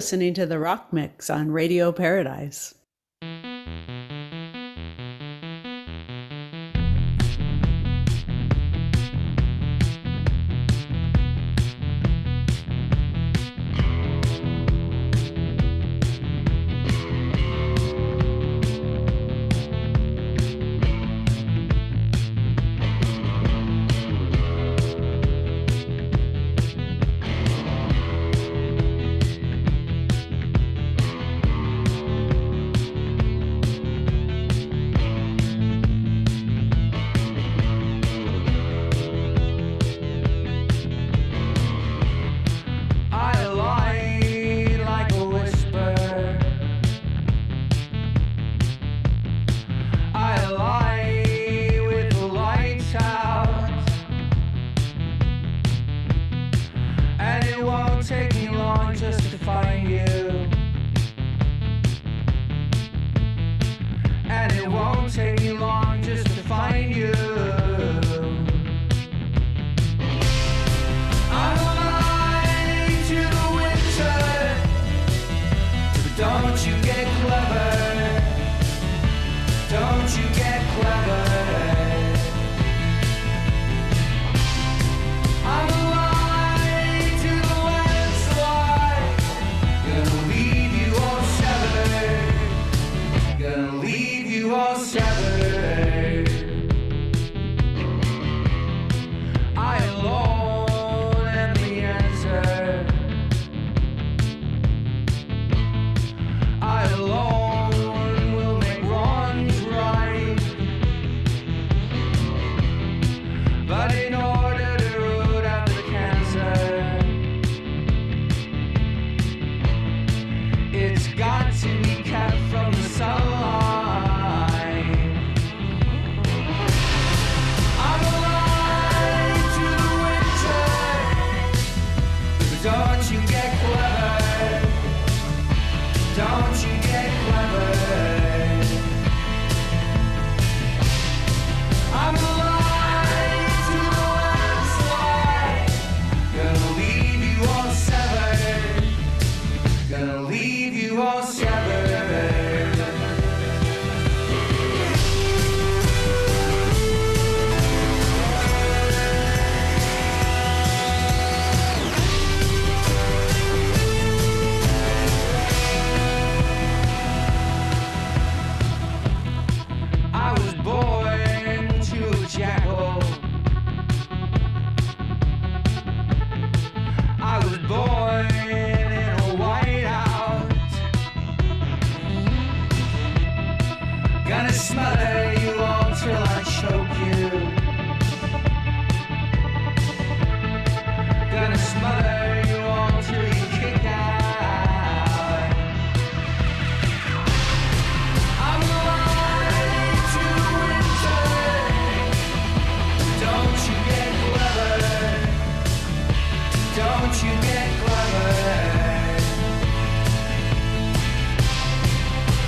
listening to the Rock Mix on Radio Paradise.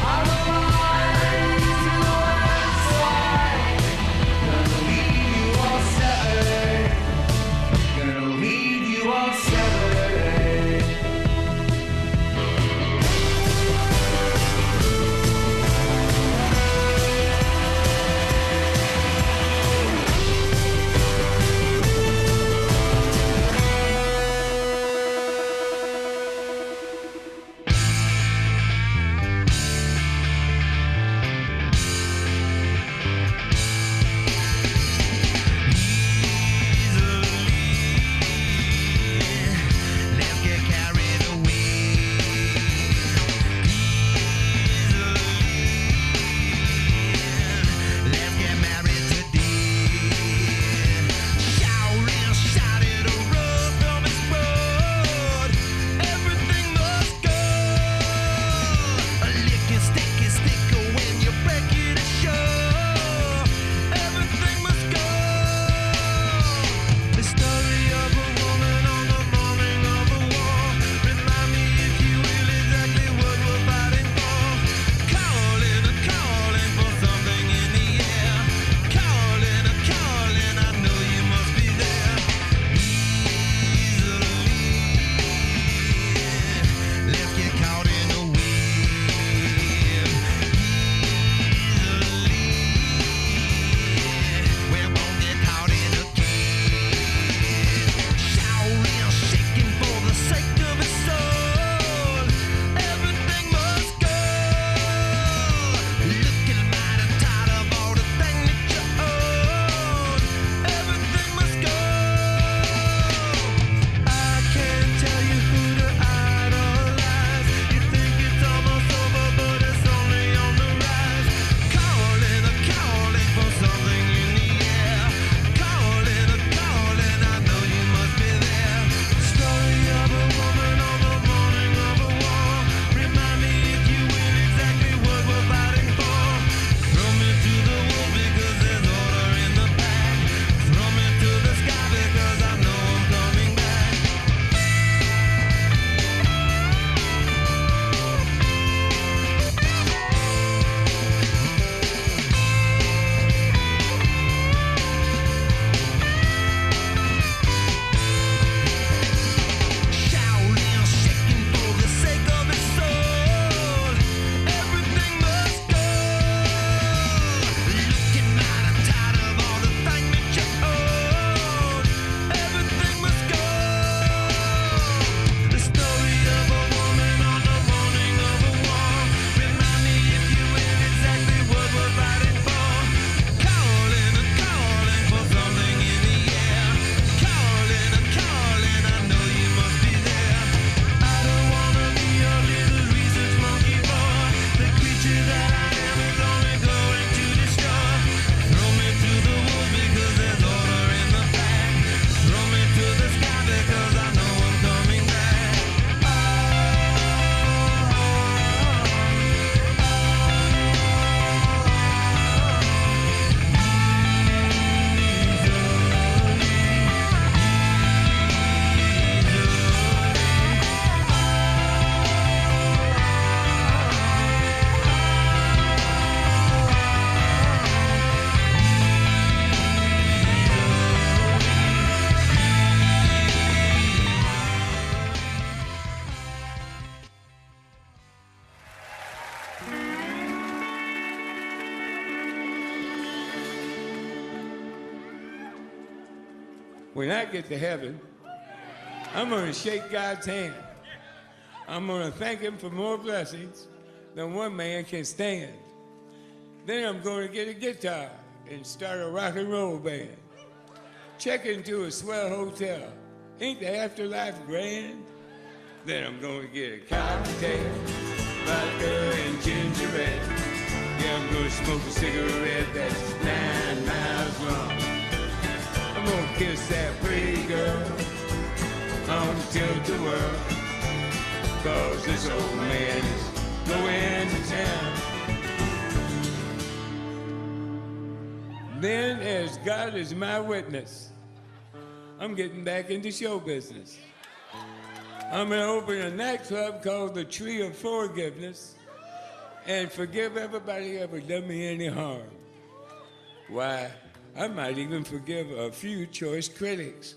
I'm alive to the landslide. when I get to heaven, I'm going to shake God's hand. I'm going to thank him for more blessings than one man can stand. Then I'm going to get a guitar and start a rock and roll band. Check into a swell hotel. Ain't the afterlife grand? Then I'm going to get a cocktail, vodka and ginger ale. Yeah, I'm going to smoke a cigarette that's 9 miles long. I'm going to kiss that pretty girl on the tilt-a-whirl, 'cause this old man is going to town. Then, as God is my witness, I'm getting back into show business. I'm going to open a nightclub called the Tree of Forgiveness and forgive everybody who ever done me any harm. Why, I might even forgive a few choice critics,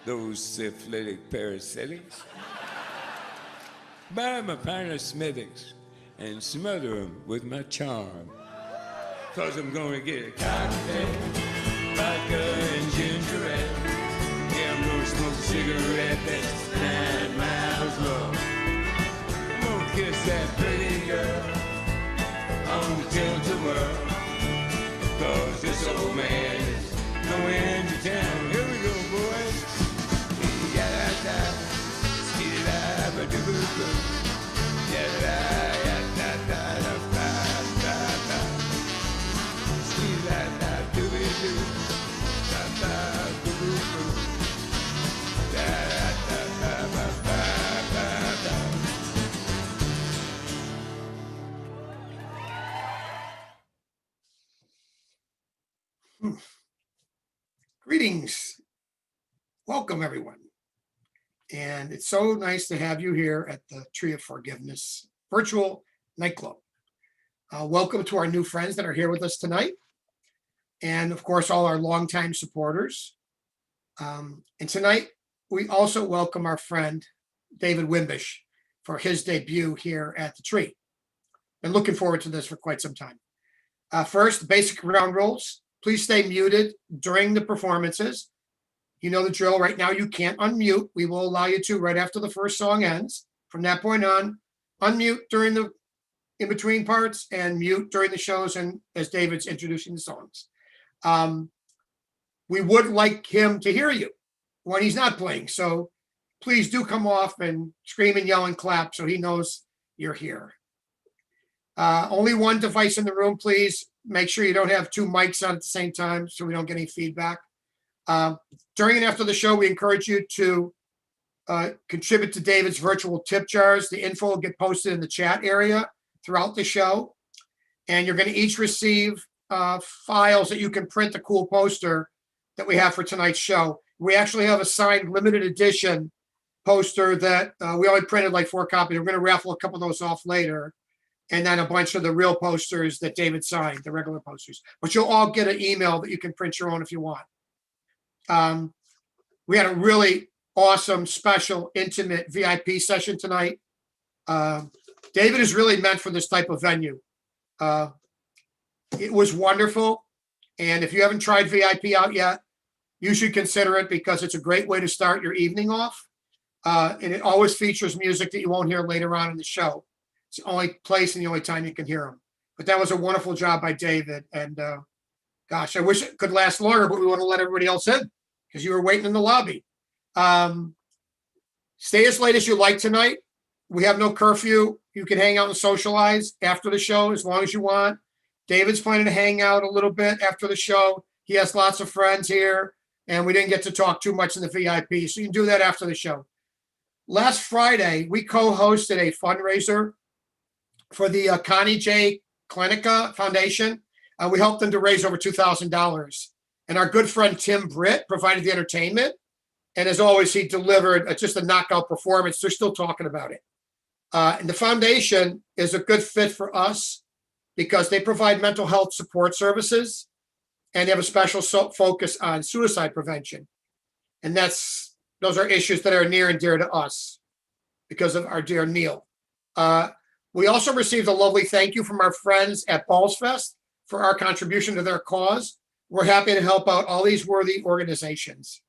those syphilitic parasitics. Buy 'em a pint of Smithwick's and smother 'em with my charm. 'Cause I'm going to get a cocktail, vodka and ginger ale. Yeah, I'm going to smoke a cigarette that's 9 miles long. I'm going to kiss that pretty girl on the tilt-a-whirl, 'cause this old man is going to town. Here we go, boys. Ya-da-da, skee-da-da-ba-doo-boo-boo. Ya-da-da-ya-da-da-da-da-da-da. Skee-da-da-doo-boo-doo. Da-da-doo-boo-boo. Da-da-da-da-ba-ba-ba-ba. Greetings. Welcome, everyone. And it's so nice to have you here at the Tree of Forgiveness virtual nightclub. Welcome to our new friends that are here with us tonight. And of course, all our longtime supporters. And tonight, we also welcome our friend, David Wimbish, for his debut here at the Tree. Been looking forward to this for quite some time. First, basic ground rules. Please stay muted during the performances. You know the drill. Right now, you can't unmute. We will allow you to right after the first song ends. From that point on, unmute during the in-between parts and mute during the shows and as David's introducing the songs. We would like him to hear you when he's not playing. So please do come off and scream and yell and clap so he knows you're here. Only one device in the room, please. Make sure you don't have two mics on at the same time so we don't get any feedback. During and after the show, we encourage you to contribute to David's virtual tip jars. The info will get posted in the chat area throughout the show. And you're going to each receive files that you can print a cool poster that we have for tonight's show. We actually have a signed limited edition poster that we only printed like 4 copies. We're going to raffle a couple of those off later. And then a bunch of the real posters that David signed, the regular posters. But you'll all get an email that you can print your own if you want. We had a really awesome, special, intimate VIP session tonight. David is really meant for this type of venue. It was wonderful. And if you haven't tried VIP out yet, you should consider it because it's a great way to start your evening off. And it always features music that you won't hear later on in the show. It's the only place and the only time you can hear them. But that was a wonderful job by David. And gosh, I wish it could last longer, but we want to let everybody else in because you were waiting in the lobby. Stay as late as you like tonight. We have no curfew. You can hang out and socialize after the show as long as you want. David's planning to hang out a little bit after the show. He has lots of friends here, and we didn't get to talk too much in the VIP, so you can do that after the show. Last Friday, we co-hosted a fundraiser for the Connie J. Klinica Foundation. We helped them to raise over $2,000. And our good friend Tim Britt provided the entertainment. And as always, he delivered just a knockout performance. They're still talking about it. And the foundation is a good fit for us because they provide mental health support services and they have a special focus on suicide prevention. And those are issues that are near and dear to us because of our dear Neil. We also received a lovely thank you from our friends at Balls Fest for our contribution to their cause. We're happy to help out all these worthy organizations.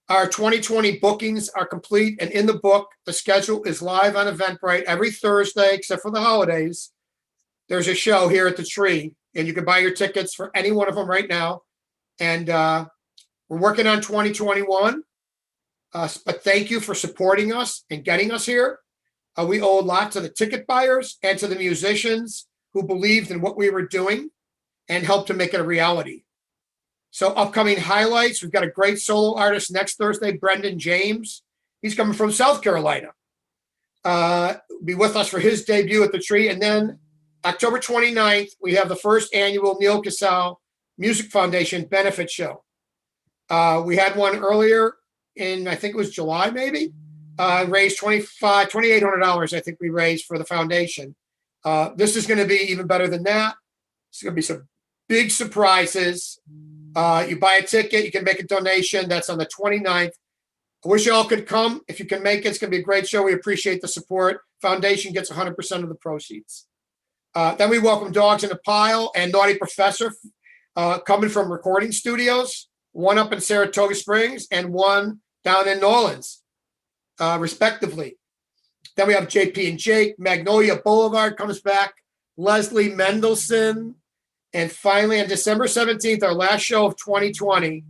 Our 2020 bookings are complete and in the book. The schedule is live on Eventbrite every Thursday, except for the holidays. There's a show here at the Tree, and you can buy your tickets for any one of them right now. And we're working on 2021. But thank you for supporting us and getting us here. We owe a lot to the ticket buyers and to the musicians who believed in what we were doing and helped to make it a reality. So upcoming highlights, we've got a great solo artist next Thursday, Brendan James. He's coming from South Carolina. Be with us for his debut at the Tree. And then October 29th, we have the first annual Neil Casal Music Foundation benefit show. We had one earlier in, I think it was July, maybe. Raised $2,800, I think we raised for the foundation. This is going to be even better than that. It's going to be some big surprises. You buy a ticket, you can make a donation. That's on the 29th. I wish you all could come. If you can make it, it's going to be a great show. We appreciate the support. Foundation gets 100% of the proceeds. Then we welcome Dogs in a Pile and Naughty Professor coming from recording studios, one up in Saratoga Springs and one down in New Orleans, respectively. Then we have JP and Jake. Magnolia Boulevard comes back. Leslie Mendelson. And finally, on December 17th, our last show of 2020,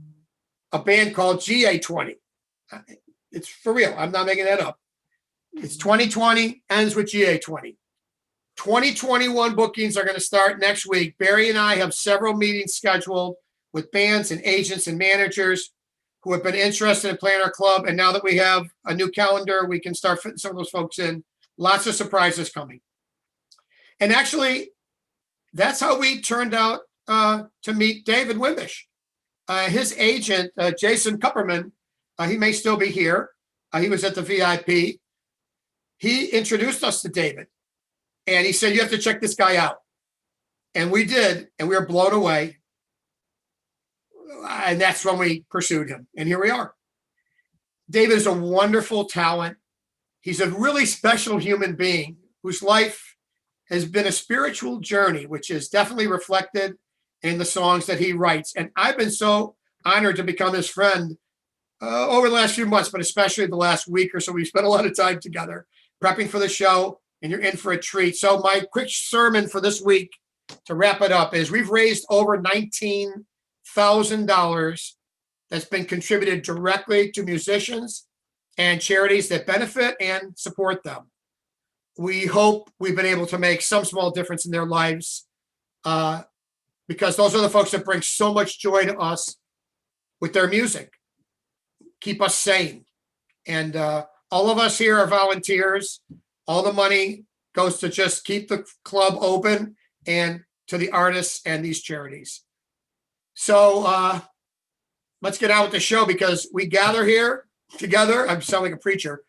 a band called GA20. It's for real. I'm not making that up. It's 2020, ends with GA20. 2021 bookings are going to start next week. Barry and I have several meetings scheduled with bands and agents and managers who have been interested in playing our club. And now that we have a new calendar, we can start fitting some of those folks in. Lots of surprises coming. And actually, that's how we turned out to meet David Wimbish. His agent, Jason Kupperman, he may still be here. He was at the VIP. He introduced us to David. And he said, you have to check this guy out. And we did, and we were blown away. And that's when we pursued him. And here we are. David is a wonderful talent. He's a really special human being whose life has been a spiritual journey, which is definitely reflected in the songs that he writes. And I've been so honored to become his friend over the last few months, but especially the last week or so. We've spent a lot of time together prepping for the show, and you're in for a treat. So my quick sermon for this week to wrap it up is we've raised over $19,000 that's been contributed directly to musicians and charities that benefit and support them. We hope we've been able to make some small difference in their lives because those are the folks that bring so much joy to us with their music, keep us sane. And all of us here are volunteers. All the money goes to just keep the club open and to the artists and these charities. So let's get out with the show because we gather here together. I'm sounding like a preacher.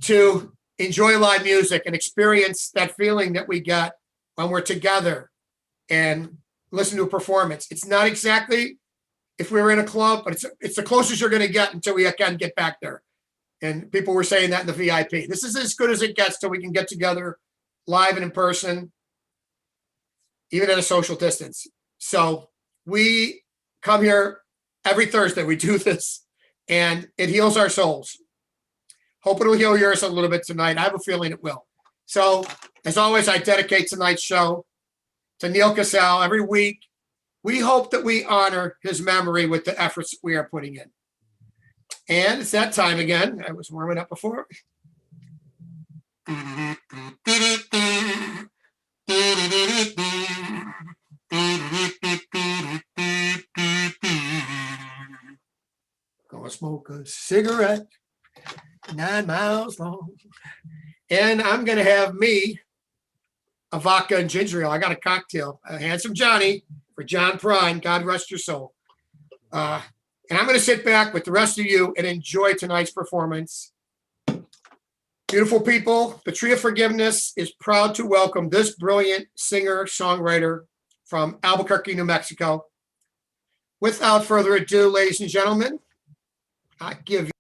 To enjoy live music and experience that feeling that we get when we're together and listen to a performance. It's not exactly if we were in a club, but it's the closest you're going to get until we can get back there. And people were saying that in the VIP. This is as good as it gets till we can get together live and in person, even at a social distance. So we come here every Thursday. We do this, and it heals our souls. Hope it'll heal yours a little bit tonight. I have a feeling it will. So, as always, I dedicate tonight's show to Neil Casal. Every week, we hope that we honor his memory with the efforts we are putting in. And it's that time again. I was warming up before. Gonna smoke a cigarette 9 miles long. And I'm going to have me a vodka and ginger ale. I got a cocktail, a Handsome Johnny for John Prine. God rest your soul. And I'm going to sit back with the rest of you and enjoy tonight's performance. Beautiful people, the Tree of Forgiveness is proud to welcome this brilliant singer-songwriter from Albuquerque, New Mexico. Without further ado, ladies and gentlemen, I give you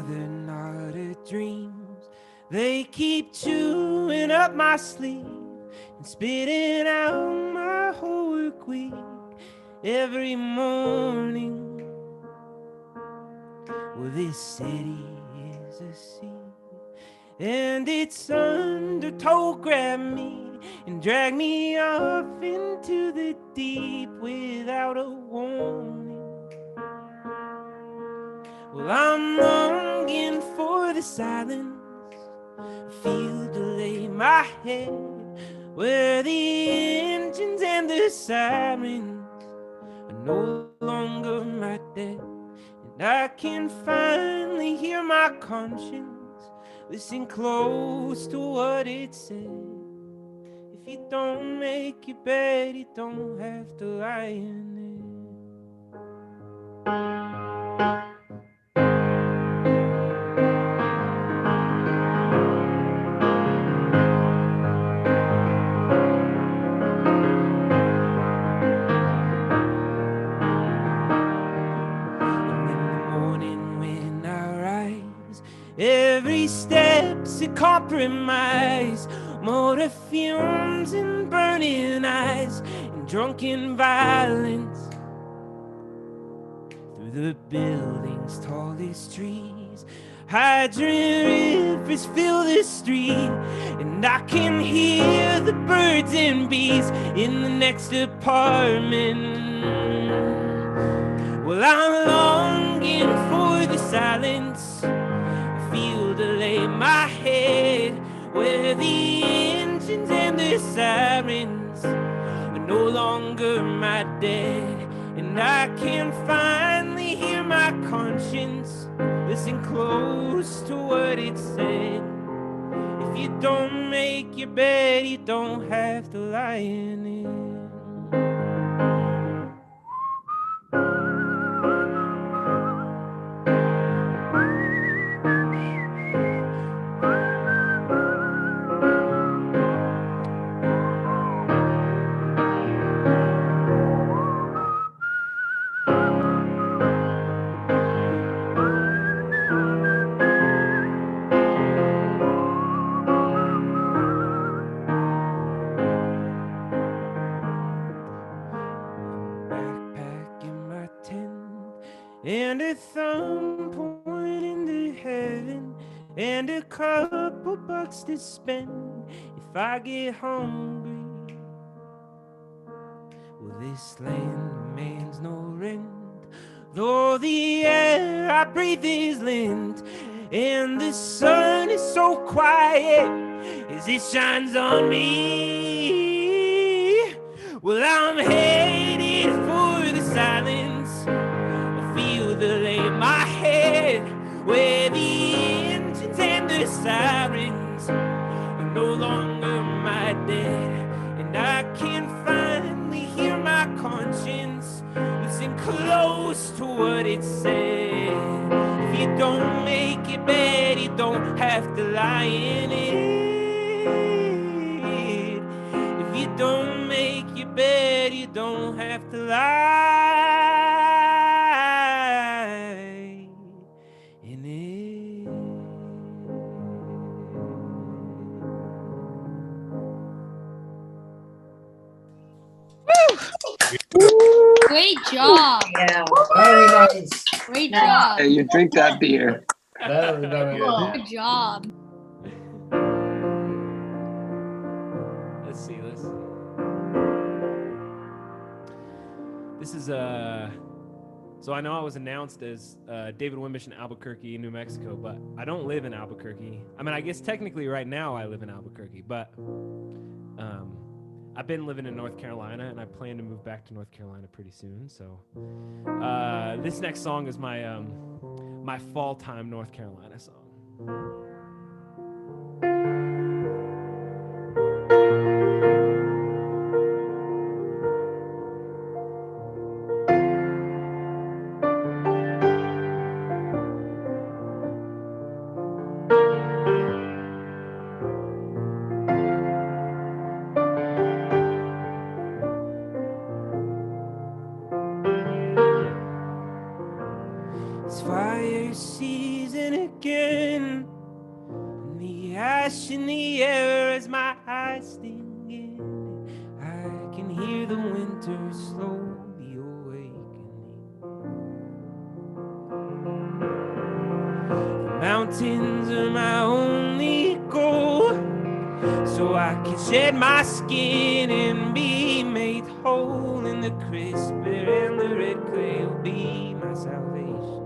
they're not a dreams. They keep chewing up my sleeve and spitting out my whole work week every morning. Well, this city is a sea, and its undertow grabbed me and dragged me off into the deep without a warning. Well, I'm longing for the silence, a field to lay my head, where the engines and the sirens are no longer my dead. And I can finally hear my conscience listen close to what it said. If you don't make your bed, you don't have to lie in it. Every step's a compromise, motor fumes and burning eyes, and drunken violence through the building's tallest trees. Hydrant rivers fill the street, and I can hear the birds and bees in the next apartment. Well, I'm longing for the silence, field to lay my head, where the engines and the sirens are no longer my dead. And I can finally hear my conscience listen close to what it said. If you don't make your bed, you don't have to lie in it. And a thumb pointing to heaven, and a couple bucks to spend if I get hungry. Well, this land demands no rent, though the air I breathe is lint, and the sun is so quiet as it shines on me. Well, I'm headed for the silence, field to lay my head, where the engines and the sirens are no longer my dead. And I can finally hear my conscience listen close to what it said. If you don't make your bed, you don't have to lie in it. If you don't make your bed, you don't have to lie. Great job. Yeah. Very nice. Great job. Hey, you drink that beer. Very, very good. Good job. Let's see. This is so I know I was announced as David Wimbish in Albuquerque, New Mexico, but I don't live in Albuquerque. I mean, I guess technically right now I live in Albuquerque, but I've been living in North Carolina, and I plan to move back to North Carolina pretty soon. So this next song is my my fall-time North Carolina song. Fire season again. And the ash in the air as my eyes sting in. I can hear the winter slowly awakening. The mountains are my only goal, so I can shed my skin and be made whole. And the crisp air and the red clay will be my salvation.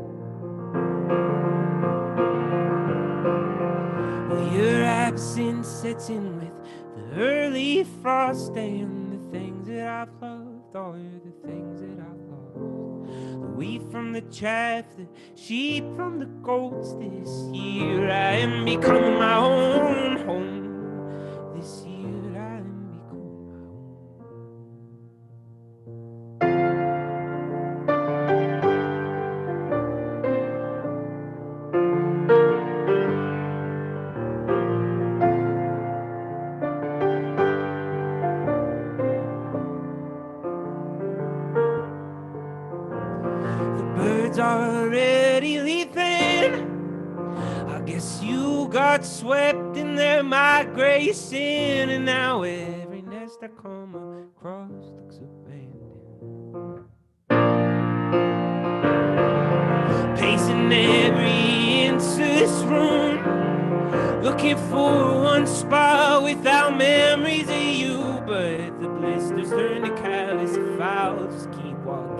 Well, your absence sets in with the early frost, and the things that I've loved are the things that I've lost. The wheat from the chaff, the sheep from the goats. This year I am becoming my own home. This year I am becoming my own. The birds are already leaving. I guess you got swept in their migration, and now every nest I come across looks abandoned. Pacing every inch of this room, looking for one spot without memories of you. But the blisters turn to callous if I'll just keep walking.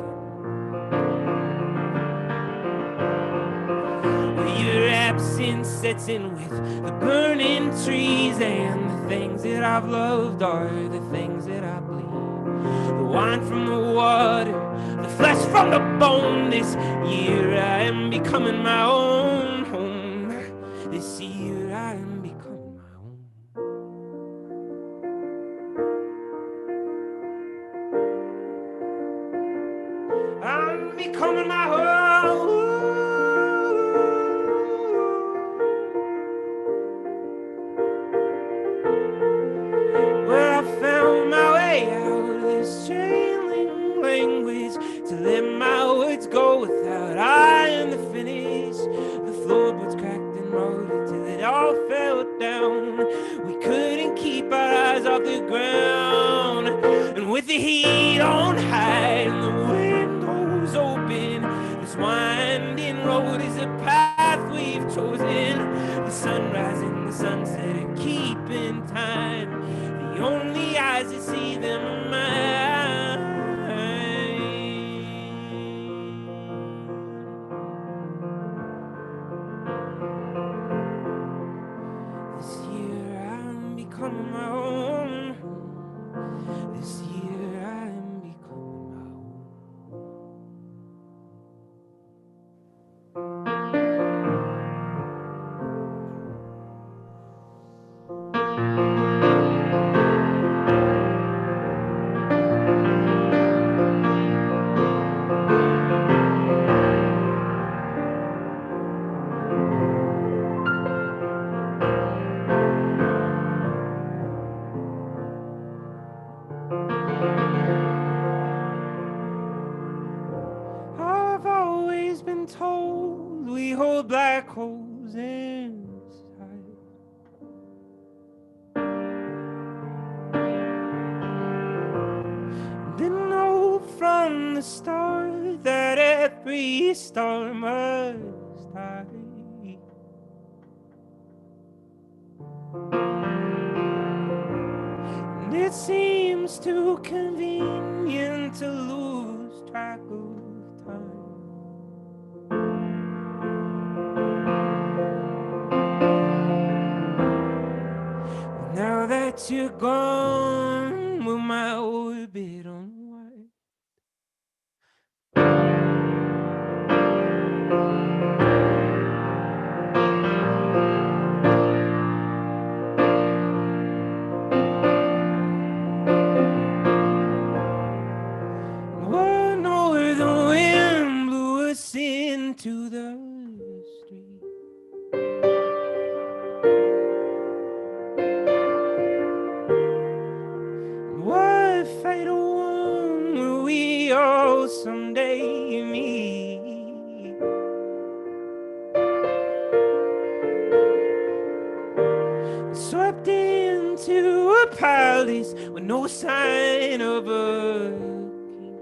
Your absence sets in with the burning trees, and the things that I've loved are the things that I bleed. The wine from the water, the flesh from the bone. This year I am becoming my own home. This year I am becoming my own. I'm becoming my own. Well, I found my way out of this trailing language to let my words go without I in the finish. The floorboards cracked and rolled till it all fell down. We couldn't keep our eyes off the ground, and with the heat on high and the windows open, this winding road is a path we've chosen. The sunrise and the sunset are keeping time. The only eyes that see them are mine. This year I'm becoming my own. This year I'm becoming my own. I've always been told we hold black holes inside. Didn't know from the start that every star must die. And it seems too convenient to lose track of time. Now that you're gone, will my orbit unwind? What northern wind blew us into the street? What fatal one will we all someday meet? no sign of a king.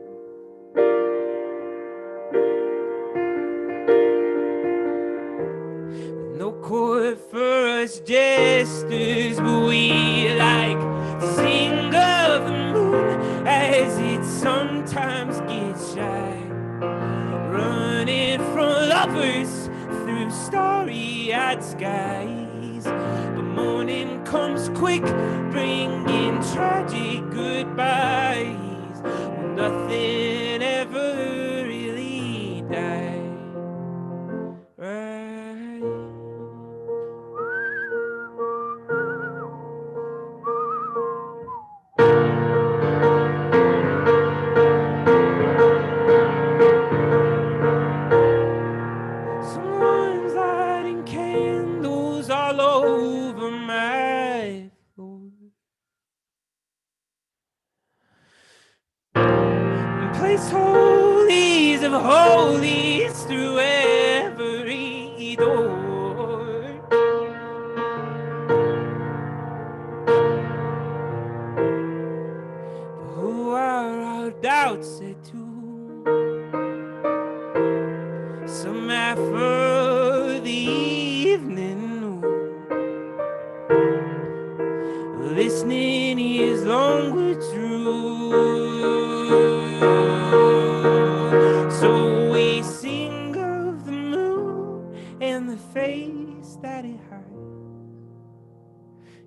No court for us jesters, but we like to sing of the moon as it sometimes gets shy, running from lovers through starry-eyed skies. But morning comes quick, bringing tragic goodbyes. Well, nothing ever really died, right? Someone's lighting candles all over my floor, and place holies of holies through every door. But who are our doubts set to? Some after the evening, listening is longer true. So we sing of the moon and the face that it hides,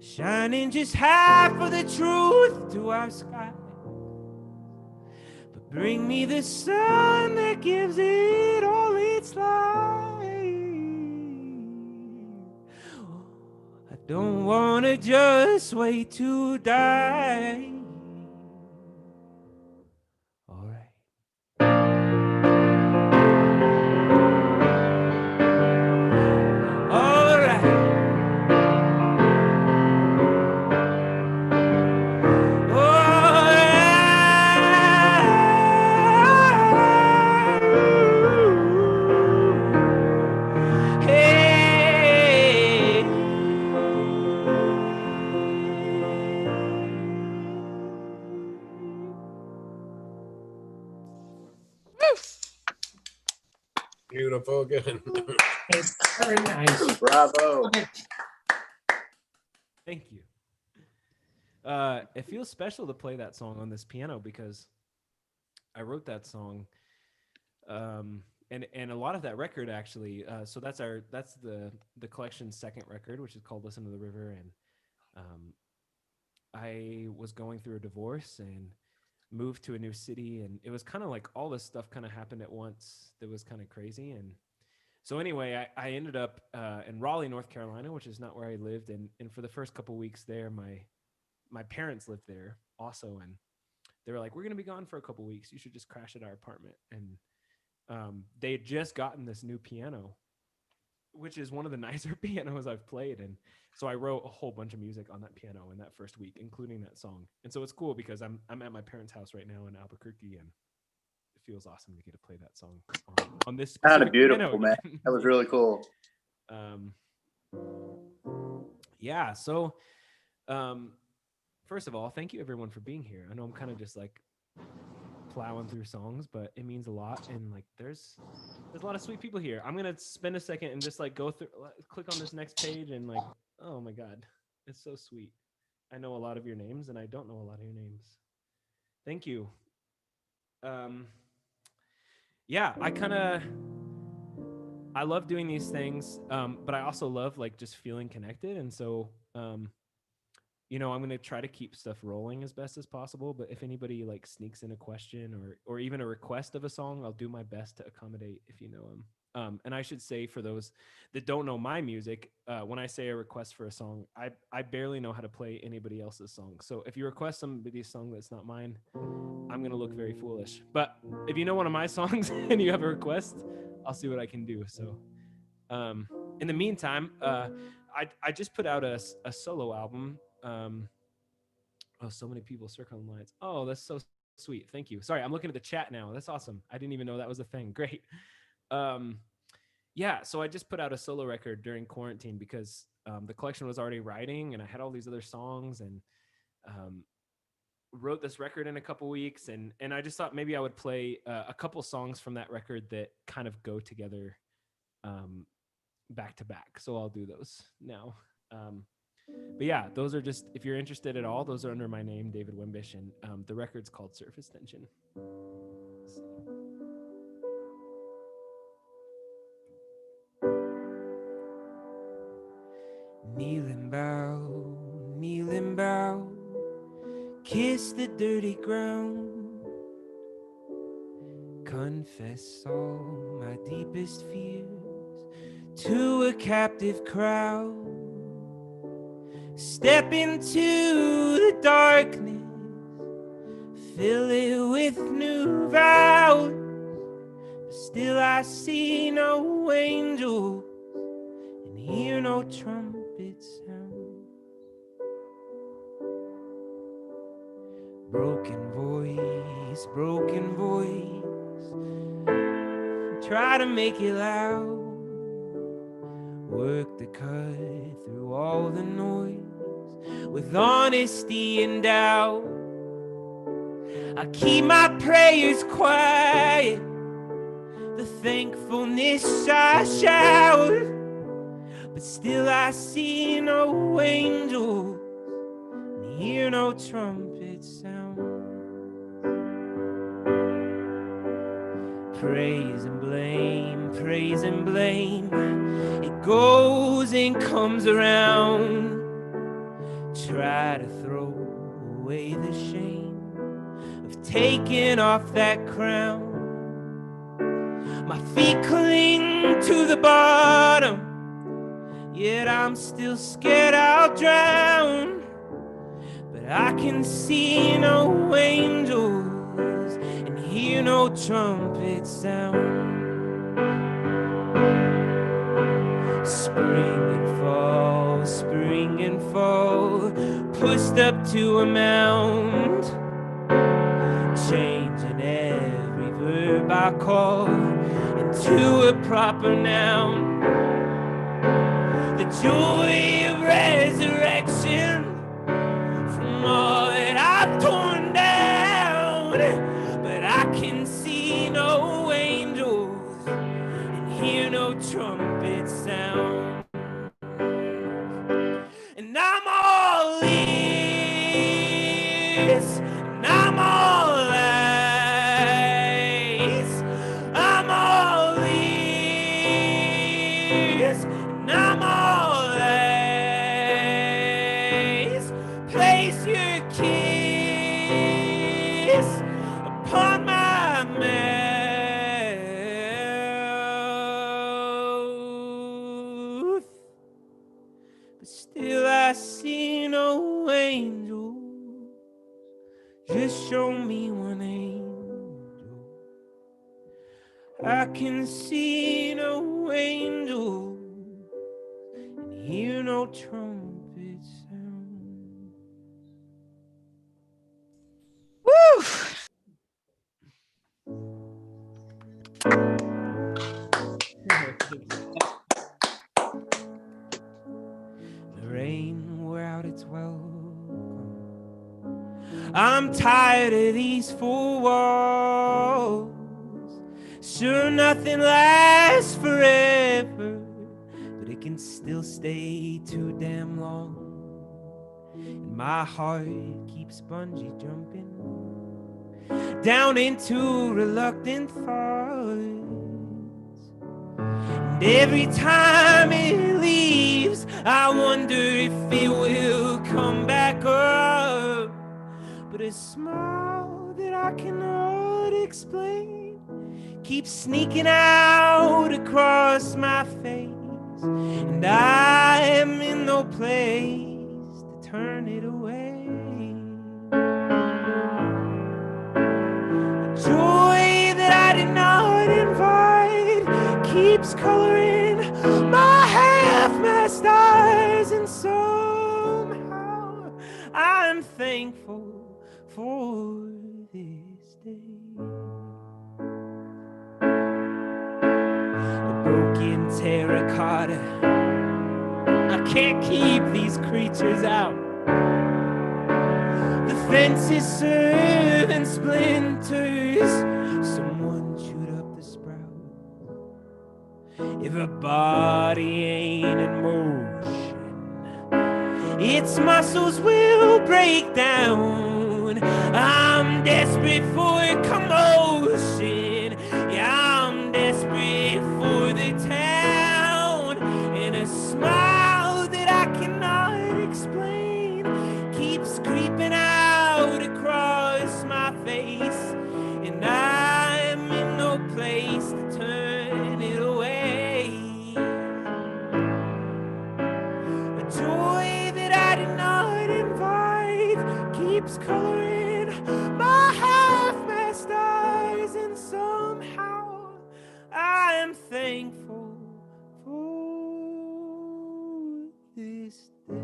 shining just half of the truth to our sky. But bring me the sun that gives it all its light. I don't wanna just wait to die. All right. All right. Beautiful, good. Very nice. Bravo. Thank you. It feels special to play that song on this piano because I wrote that song, and a lot of that record actually. So that's the collection's second record, which is called "Listen to the River," and I was going through a divorce and moved to a new city, and it was kind of like all this stuff kind of happened at once that was kind of crazy. And so anyway, I ended up in Raleigh, North Carolina, which is not where I lived, and for the first couple weeks there, my parents lived there also, and they were like, "We're gonna be gone for a couple weeks. You should just crash at our apartment." And they had just gotten this new piano, which is one of the nicer pianos I've played, and so I wrote a whole bunch of music on that piano in that first week, including that song. And so it's cool because I'm at my parents' house right now in Albuquerque, and it feels awesome to get to play that song on this Sounded specific beautiful, piano man. again. That was really cool. Yeah. So, first of all, thank you everyone for being here. I know I'm kind of just like plowing through songs, but it means a lot, and like there's a lot of sweet people here. I'm gonna spend a second and just like go through, click on this next page, and like, oh my god, it's so sweet. I know a lot of your names, and I don't know a lot of your names. Thank you. Yeah, I love doing these things, but I also love like just feeling connected, and so I'm going to try to keep stuff rolling as best as possible. But if anybody like sneaks in a question or even a request of a song, I'll do my best to accommodate if you know them. And I should say, for those that don't know my music, when I say a request for a song, I barely know how to play anybody else's song. So if you request somebody's song that's not mine, I'm going to look very foolish. But if you know one of my songs and you have a request, I'll see what I can do. So in the meantime, I just put out a solo album. So many people circling lines. Oh, that's so sweet. Thank you. Sorry, I'm looking at the chat now. That's awesome. I didn't even know that was a thing. Great. Yeah, so I just put out a solo record during quarantine because the collection was already writing, and I had all these other songs, and wrote this record in a couple weeks, and I just thought maybe I would play a couple songs from that record that kind of go together back to back. So I'll do those now. But yeah, those are just, if you're interested at all, those are under my name, David Wimbish, and the record's called Surface Tension. Kneel and bow, kiss the dirty ground, confess all my deepest fears to a captive crowd. Step into the darkness, fill it with new vows, but still I see no angels and hear no trumpet sound. Broken voice, try to make it loud, work the cut through all the noise with honesty and doubt. I keep my prayers quiet, the thankfulness I shout, but still I see no angels and hear no trumpet sound. Praise and blame, it goes and comes around. Try to throw away the shame of taking off that crown. My feet cling to the bottom, yet I'm still scared I'll drown. But I can see no angels and hear no trumpet sound. Spring and fall, pushed up to a mound, changing every verb I call into a proper noun. The joy of resurrection from all that I've torn down, but I can see no angels and hear no trumpet sound. And I'm all ears, and I'm all eyes. I'm all ears, and I'm all eyes. Place your kiss upon my mouth, but still I see no angels. Just show me one angel. I can see no angels and hear no trumpet sound. Woo! The rain wore out its welcome. I'm tired of these four walls. Sure, nothing lasts forever, but it can still stay too damn long. And my heart keeps bungee jumping down into reluctant thoughts. And every time it leaves, I wonder if it will come back up. But a smile that I cannot explain keeps sneaking out across my face, and I am in no place to turn it away. The joy that I did not invite keeps coloring my half-mast eyes, and somehow I'm thankful for this day. A broken terracotta, I can't keep these creatures out. The fences serve and splinters. Someone chewed up the sprout. If a body ain't in motion, its muscles will break down. I'm desperate for commotion. Yeah, I'm desperate for the town. And a smile that I cannot explain keeps creeping out across my face. And I'm in no place to turn it away. A joy that I did not invite keeps coloring my half-mast eyes, and somehow I am thankful for this day.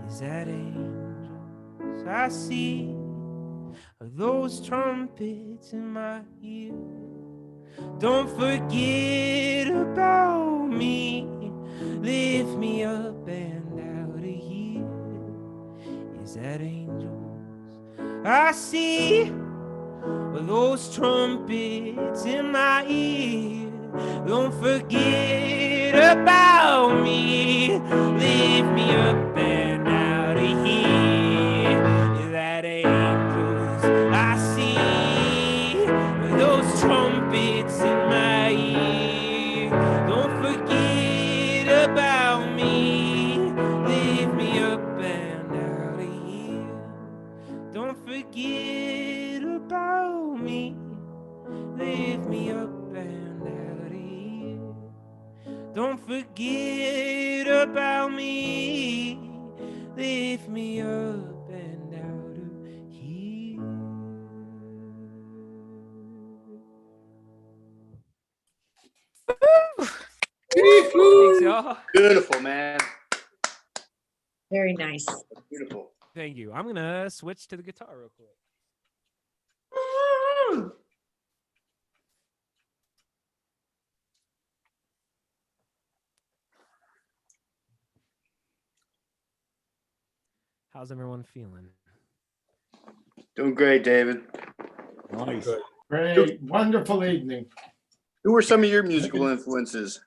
Is that angels I see? Are those trumpets in my ear? Don't forget about me. Lift me up and out of here. Is that angels I see? Are those trumpets in my ear? Don't forget about me. Lift me up and out of here. Is that angels I see? Are those trumpets in my ear? Don't forget about me. Lift me up and out of here. Don't forget about me. Lift me up and out of here. Don't forget about me. Lift me up and out of here. Thanks, y'all. Beautiful, man. Very nice. Beautiful. Thank you. I'm gonna switch to the guitar real quick. How's everyone feeling? Doing great, David. Nice. Great. Wonderful evening. Who were some of your musical influences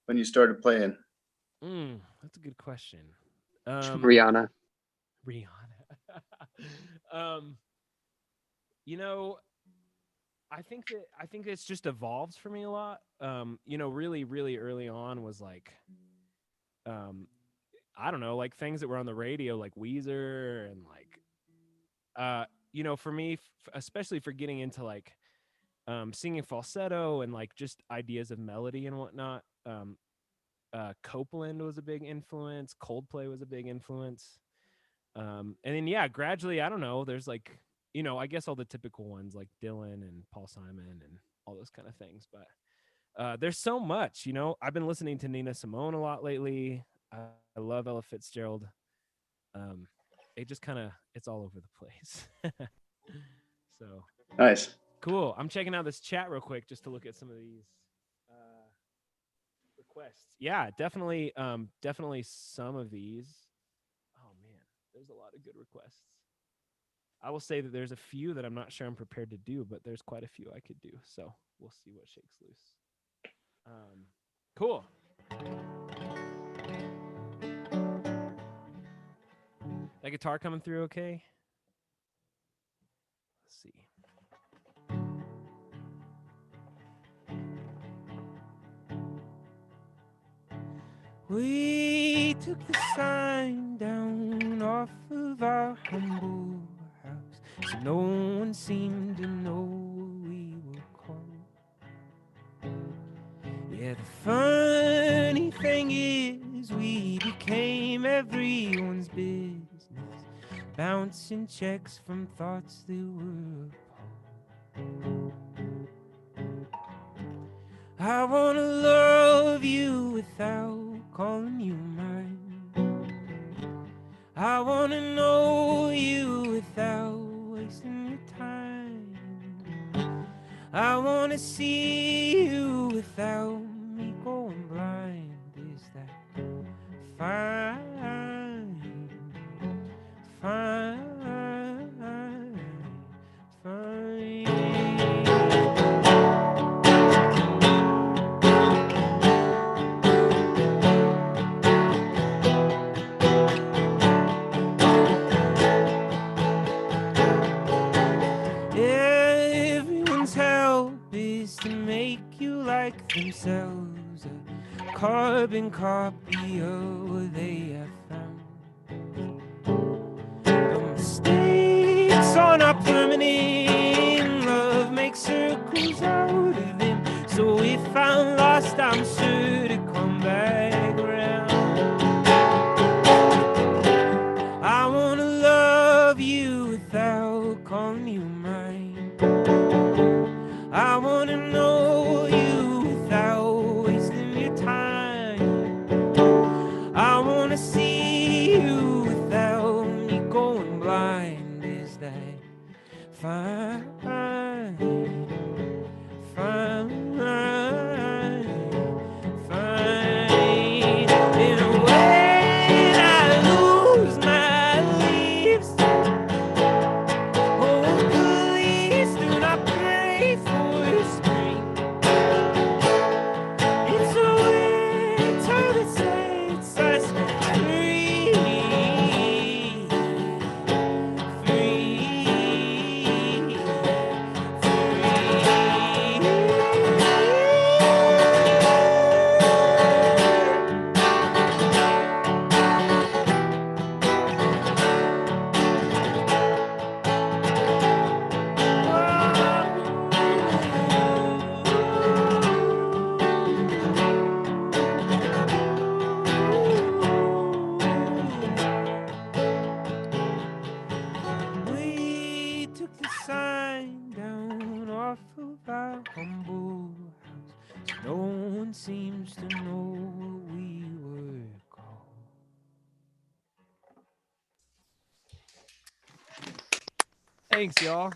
when you started playing? That's a good question. Rihanna. You know, I think it's just evolves for me a lot. You know, really, really early on was like, I don't know, like things that were on the radio, like Weezer and like, you know, for me, especially for getting into like, singing falsetto and like just ideas of melody and whatnot. Copeland was a big influence. Coldplay was a big influence. And then, yeah, gradually, I don't know, there's like, you know, I guess all the typical ones like Dylan and Paul Simon and all those kind of things. But there's so much, you know, I've been listening to Nina Simone a lot lately. I love Ella Fitzgerald. It just kind of, it's all over the place. So Nice. cool. I'm checking out this chat real quick just to look at some of these requests. Yeah, definitely some of these. Oh man, there's a lot of good requests. I will say that there's a few that I'm not sure I'm prepared to do, but there's quite a few I could do. So we'll see what shakes loose. Cool. That guitar coming through okay? Let's see. We took the sign down off of our humble house, so no one seemed to know what we were called. Yeah, the funny thing is we became everyone's business, bouncing checks from thoughts that were appalled. I wanna love you without calling you mine. I wanna know you without wanna see you without me going blind. Is that fine? Fine, fine. Everyone's help is to make you like themselves, a carbon copy of what they have found. But mistakes are not permanent. Love makes circles out of them. So if I'm lost, I'm sure to come back around. I wanna love you without calling you mine. I wanna know you without wasting your time. I wanna see you without me going blind. Is that fine? Fine, fine. In a way, I lose my leaves. Oh, please do not pray for spring. It's a winter that sets us free, We took the sign down off of our humble house, so no one seems to know what we were called. Thanks, y'all.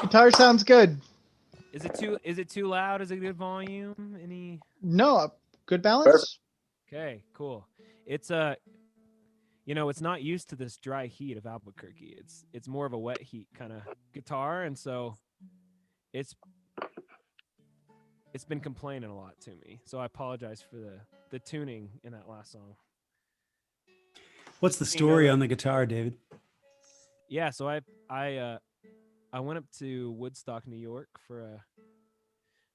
Guitar sounds good. Is it too loud? Is it good volume? Any? No, good balance. Okay, cool. It's it's not used to this dry heat of Albuquerque. It's more of a wet heat kind of guitar, and so it's been complaining a lot to me. So I apologize for the tuning in that last song. What's the story on the guitar, David? Yeah, so I went up to Woodstock, New York for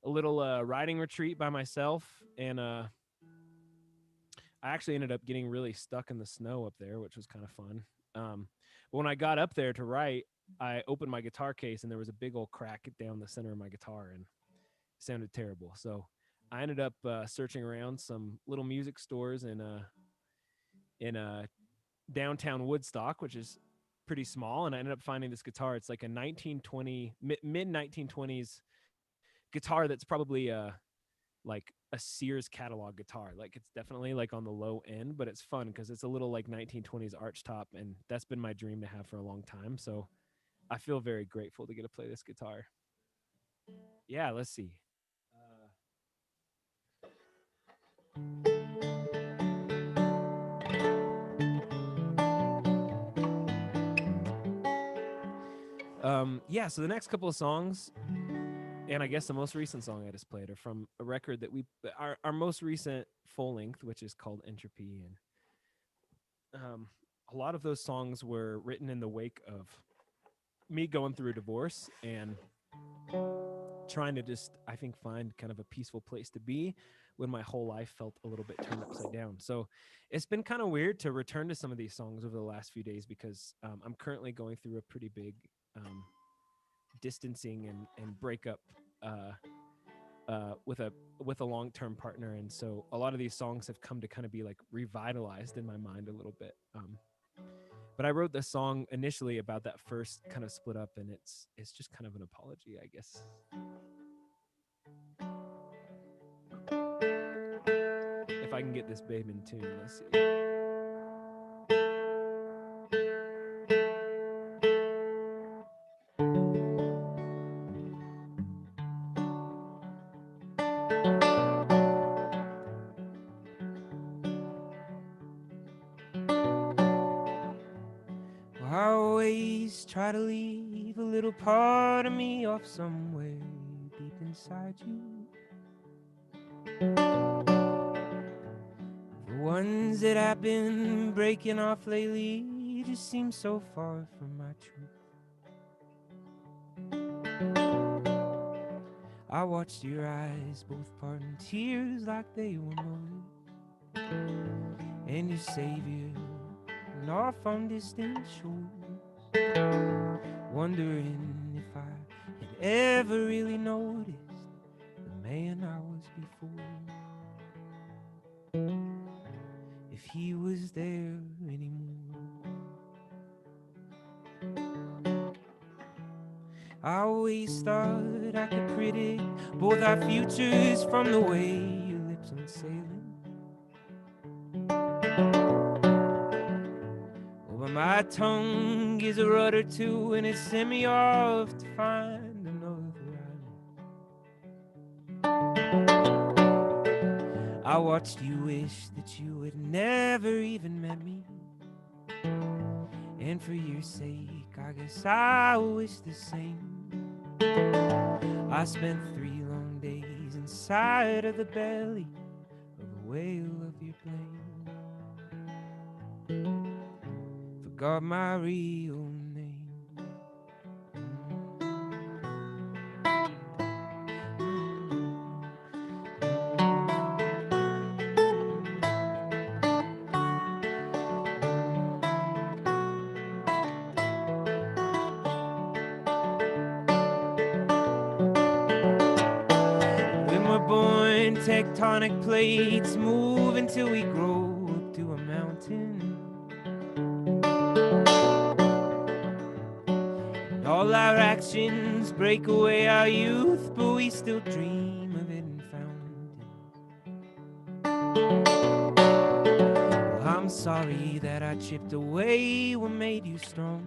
a little riding retreat by myself, and I actually ended up getting really stuck in the snow up there, which was kind of fun. But when I got up there to write, I opened my guitar case and there was a big old crack down the center of my guitar and it sounded terrible. So I ended up searching around some little music stores in downtown Woodstock, which is pretty small, and I ended up finding this guitar. It's like a 1920 mid 1920s guitar that's probably like a Sears catalog guitar. Like it's definitely like on the low end, but it's fun because it's a little like 1920s arch top, and that's been my dream to have for a long time. So I feel very grateful to get to play this guitar. Yeah, let's see. Yeah, so the next couple of songs, and I guess the most recent song I just played, are from a record that our most recent full length, which is called Entropy. And a lot of those songs were written in the wake of me going through a divorce and trying to just, I think, find kind of a peaceful place to be when my whole life felt a little bit turned upside down. So it's been kind of weird to return to some of these songs over the last few days because I'm currently going through a pretty big distancing and breakup with a long-term partner, and so a lot of these songs have come to kind of be like revitalized in my mind a little bit. But I wrote this song initially about that first kind of split up, and it's just kind of an apology, I guess. If I can get this babe in tune, let's see. try to leave a little part of me off somewhere deep inside you. The ones that I've been breaking off lately just seem so far from my truth. I watched your eyes both part in tears like they were motives, and your savior and off on distant shores, wondering if I had ever really noticed the man I was before, if he was there anymore. I always thought I could predict both our futures from the way your lips unsailing. Oh, but my tongue is a rudder too, and it sent me off to find another island. I watched you wish that you had never even met me, and for your sake, I guess I wish the same. I spent 3 long days inside of the belly of a whale of your plane. Forgot my real name. Born tectonic plates move until we grow up to a mountain, and all our actions break away our youth, but we still dream of hidden fountains. Well, I'm sorry that I chipped away what made you strong.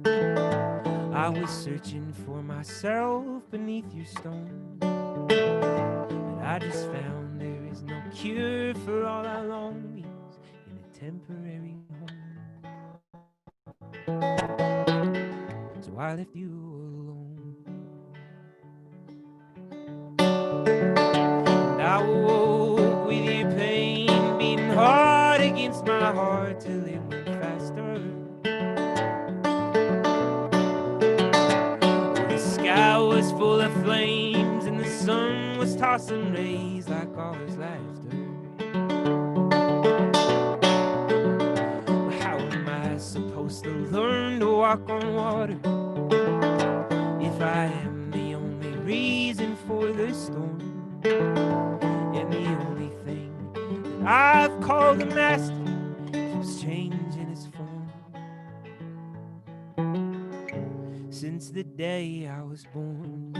I was searching for myself beneath your stone. I just found there is no cure for all our longings in a temporary home. So I left you alone. And I woke with your pain beating hard against my heart till it went faster. The sky was full of flames and the sun was tossing rays like ours laughter. How am I supposed to learn to walk on water if I am the only reason for the storm, and the only thing that I've called a master keeps changing its form since the day I was born?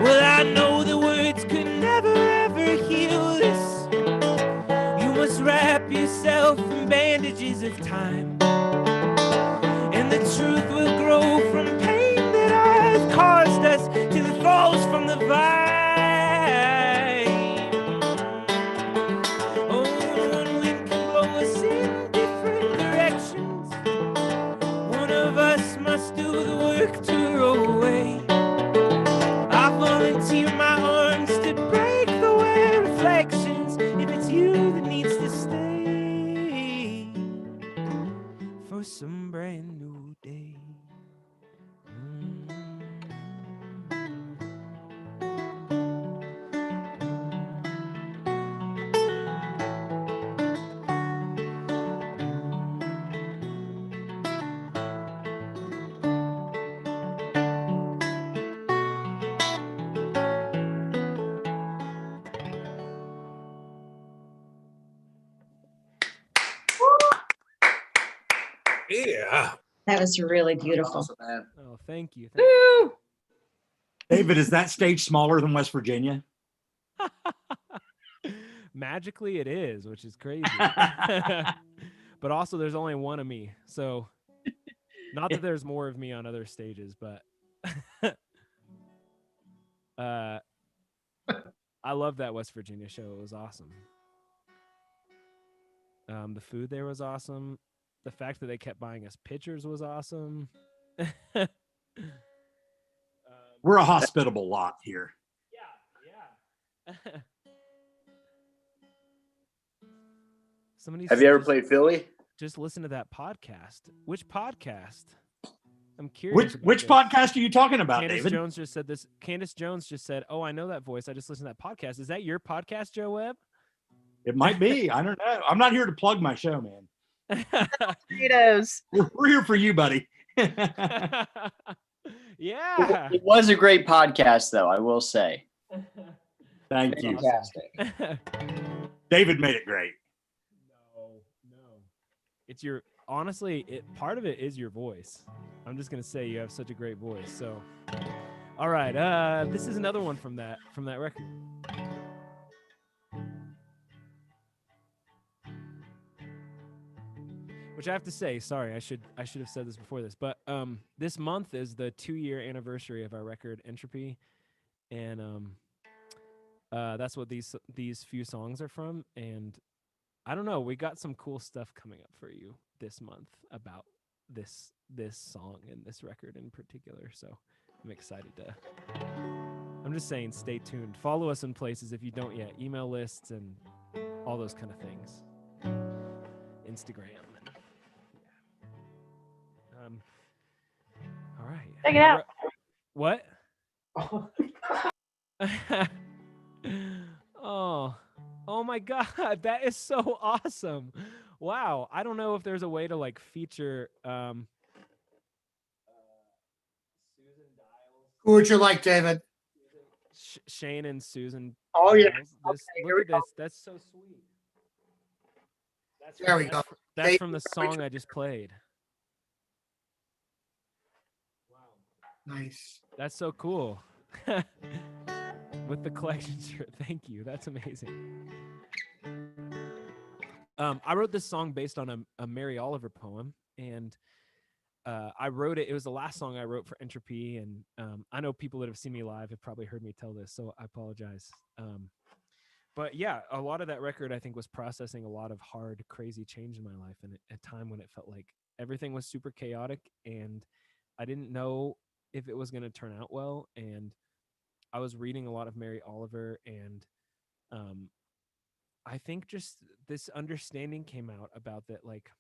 Well, I know the words could never ever heal this. You must wrap yourself in bandages of time, and the truth will grow from pain that I've caused us till it falls from the vine. Oh, one wind can blow us in different directions. One of us must do the work to row away. I volunteer my arms to break the wear reflections if it's you that needs to stay for some brand new day. Yeah. That was really beautiful. Awesome, man. Oh, thank you. Woo! David, is that stage smaller than West Virginia? Magically, it is, which is crazy. but also there's only one of me. So not that there's more of me on other stages, but I love that West Virginia show. It was awesome. The food there was awesome. The fact that they kept buying us pictures was awesome. We're a hospitable lot here. Yeah. Somebody Have said you ever just- played Philly? Just listen to that podcast. Which podcast? I'm curious. Which about this. podcast are you talking about, Candace David? Jones just said this. Candace Jones just said, "Oh, I know that voice. I just listened to that podcast. Is that your podcast, Joe Webb?" It might be. I don't know. I'm not here to plug my show, man. Potatoes. We're here for you, buddy. Yeah. It was a great podcast, though, I will say. Thank you. Fantastic. David made it great. No. It's your honestly, part of it is your voice. I'm just gonna say you have such a great voice. So all right, this is another one from that record. Which I have to say, sorry, I should have said this before this, but this month is the 2-year anniversary of our record Entropy, and that's what these few songs are from. And I don't know, we got some cool stuff coming up for you this month about this song and this record in particular. So I'm excited to. I'm just saying, stay tuned. Follow us in places if you don't yet. Email lists and all those kind of things. Instagram. All right. Check it out. What? Oh my God, that is so awesome. Wow. I don't know if there's a way to like feature Susan Dials. Who would you like, David? Shane and Susan. Oh, yeah. Dials. Okay, here Look we at go. this. That's so sweet. There we go. That's Dave, from the song I just played. Nice. That's so cool. With the collection shirt. Thank you. That's amazing. I wrote this song based on a Mary Oliver poem, and I wrote it. It was the last song I wrote for Entropy, and I know people that have seen me live have probably heard me tell this, so I apologize. But yeah, a lot of that record I think was processing a lot of hard, crazy change in my life, and at a time when it felt like everything was super chaotic, and I didn't know if it was going to turn out well, and I was reading a lot of Mary Oliver, and I think just this understanding came out about that, like,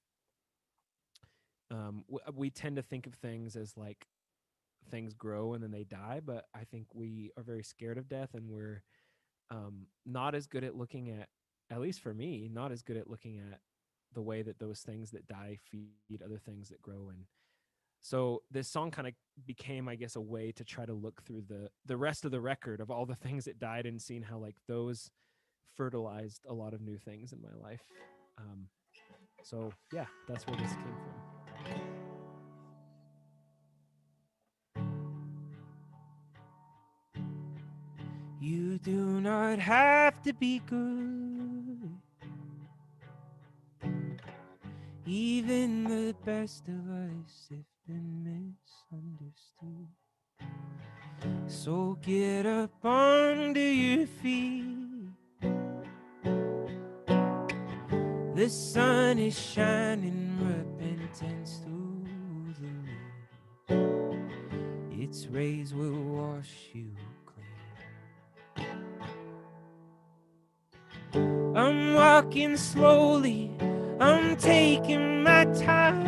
we tend to think of things as like things grow and then they die, but I think we are very scared of death, and we're not as good at looking at least for me, not as good at looking at the way that those things that die feed other things that grow. And so this song kind of became, I guess, a way to try to look through the rest of the record of all the things that died and seeing how like those fertilized a lot of new things in my life. So yeah, that's where this came from. You do not have to be good. Even the best of us have been misunderstood. So get up onto your feet. The sun is shining, repentance through the leaves. Its rays will wash you clean. I'm walking slowly, I'm taking my time.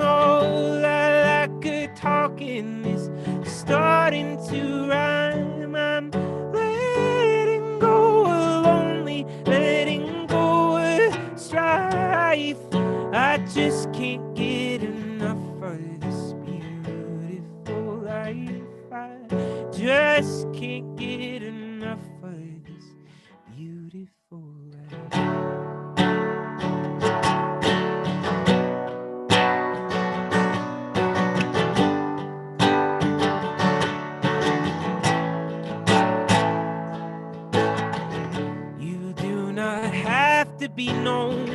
All that lack of talking is starting to rhyme. I'm letting go of lonely, letting go of strife. I just can't get enough of this beautiful life. I just can't get enough of this beautiful life. You do not have to be known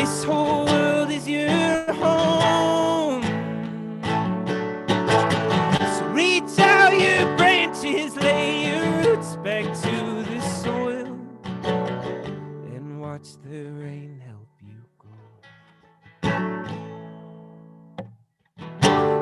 this whole world is your home. So reach out your branches, lay your roots back to the soil, and watch the rain help you grow.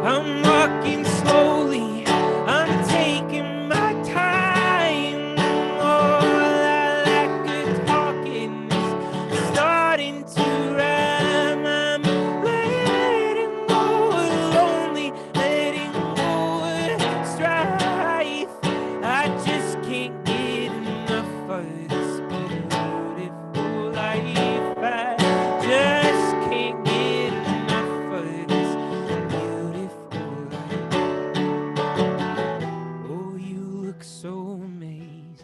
I'm walking slowly, I'm taking my time. All I like good talking is starting to rhyme. I'm letting go of lonely, letting go of strife. I just can't get enough of this beautiful life. I just can't get enough of this beautiful life. Oh, you look so amazing.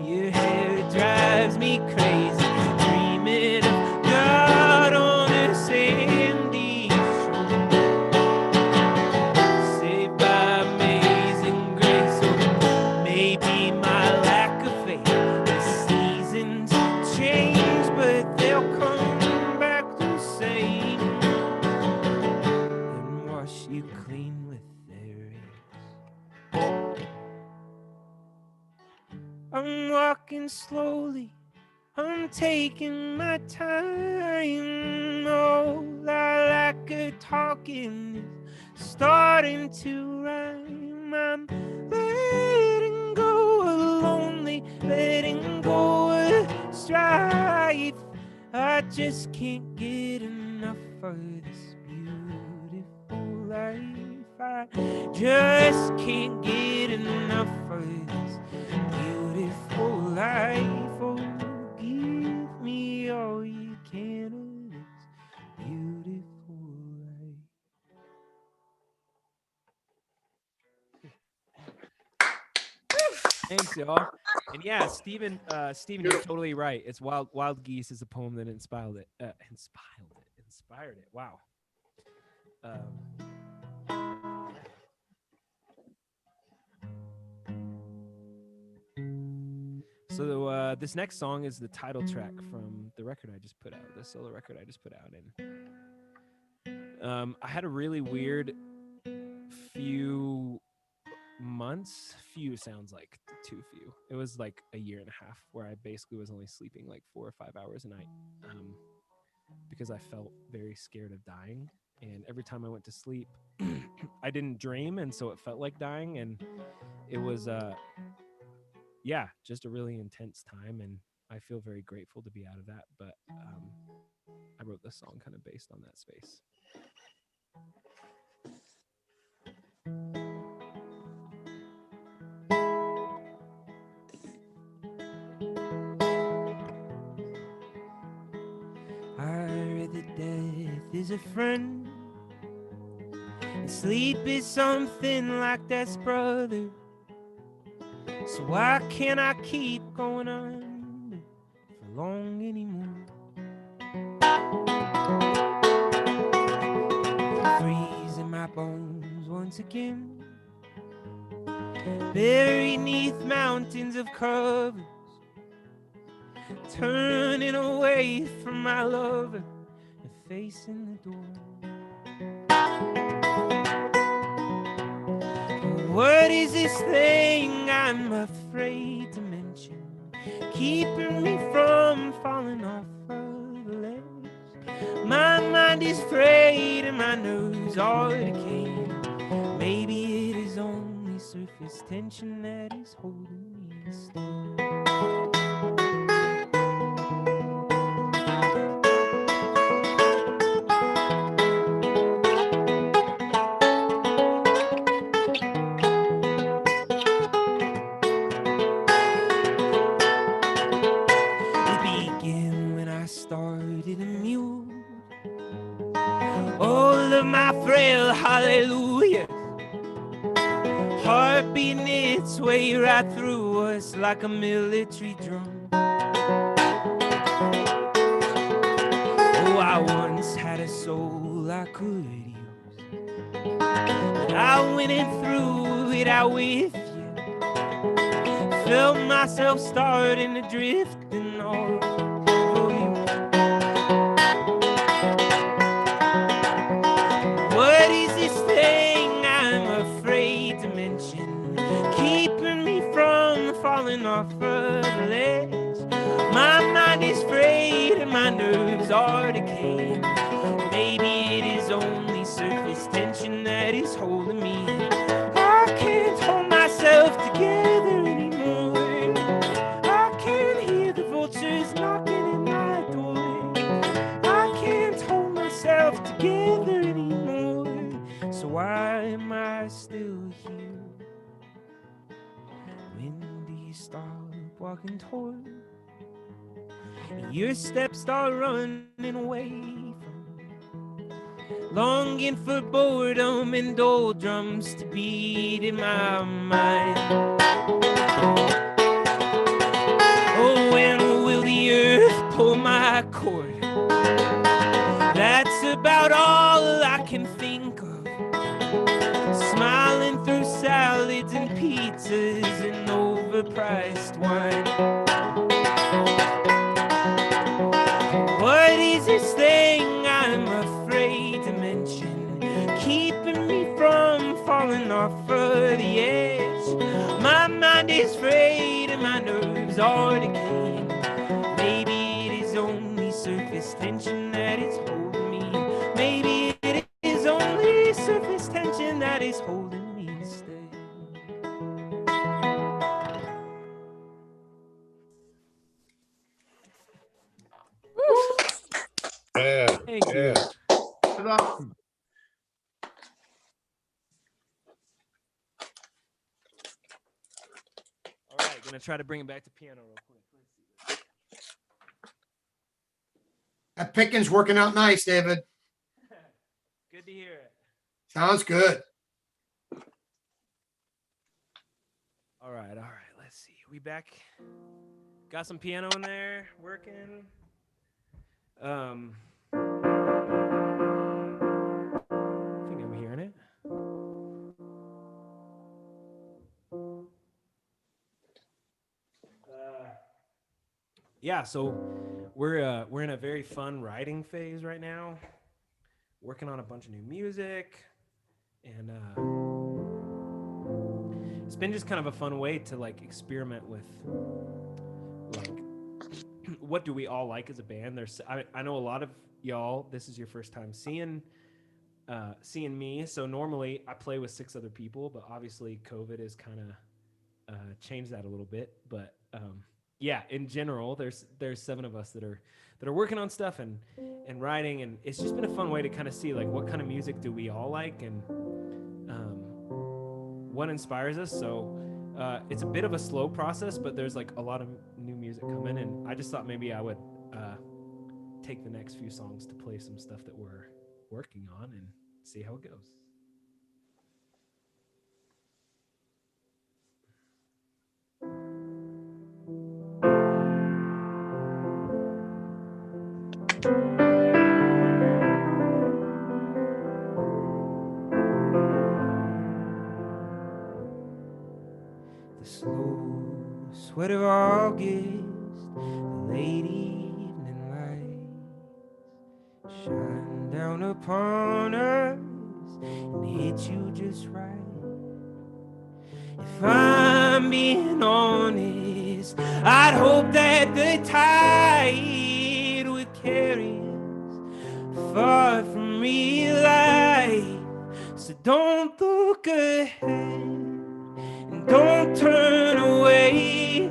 Your hair drives me crazy. Dreaming of God on a sandy shore, saved by amazing grace. Or maybe my lack of faith. The seasons change, but they'll come back the same and wash you clean with their rays. I'm walking slowly, I'm taking my time. All I like good talking is starting to rhyme. I'm letting go of lonely, letting go of strife. I just can't get enough of this beautiful life. I just can't get enough of this beautiful life. Oh, give me all you can of this beautiful life. Thanks, y'all. And yeah, Steven, you're totally right. It's Wild Geese is a poem that inspired it. Inspired it. Wow. So this next song is the title track from the record I just put out, the solo record I just put out. And I had a really weird few months. Few sounds like too few. It was like a year and a half where I basically was only sleeping like 4 or 5 hours a night because I felt very scared of dying. And every time I went to sleep, I didn't dream, and so it felt like dying. And it was just a really intense time, and I feel very grateful to be out of that. But I wrote this song kind of based on that space. I read that death is a friend, and sleep is something like that's brother. So why can't I keep going on for long anymore? Freezing my bones once again, buried neath mountains of covers, turning away from my lover and facing the door. What is this thing I'm afraid to mention, keeping me from falling off of the ledge? My mind is frayed and my nerves are decaying. Maybe it is only surface tension that is holding me still. All of my frail hallelujah, heart beating its way right through us like a military drum. Oh, I once had a soul I could use, but I went and threw it out with you. Felt myself starting to drift and all for you. the ledge. My mind is frayed and my nerves are decaying. Maybe it is only surface tension that is holding me. I can't hold myself together anymore. I can't hear the vultures knocking at my door. I can't hold myself together anymore. So why am I still here? When do you stop walking toward? Your steps start running away from, longing for boredom and doldrums to beat in my mind. Oh, when will the earth pull my cord? That's about all I can think of. Smiling through salads and pizzas and overpriced wine. What is this thing I'm afraid to mention, keeping me from falling off of the edge? My mind is frayed and my nerves are decaying. Maybe it is only surface tension that is holding me. Maybe it is only surface tension that is holding me to stay. Yeah. Thank you. All right, gonna try to bring it back to piano real quick. Let's see. That picking's working out nice, David. Good to hear it. Sounds good. All right, let's see. We back. Got some piano in there working. I think I'm hearing it. Yeah, so we're in a very fun writing phase right now. Working on a bunch of new music, and it's been just kind of a fun way to like experiment with like what do we all like as a band. I know a lot of y'all, this is your first time seeing me, so normally I play with 6 other people, but obviously COVID has kind of changed that a little bit. But yeah, in general, there's 7 of us that are working on stuff and writing, and it's just been a fun way to kind of see like what kind of music do we all like and what inspires us. So it's a bit of a slow process, but there's like a lot of new music coming, and I just thought maybe I would take the next few songs to play some stuff that we're working on and see how it goes. The slow sweat of August, the late evening light shine down upon us and hit you just right. If I'm being honest, I'd hope that the tide would carry us far from real life. So don't look ahead, don't turn away.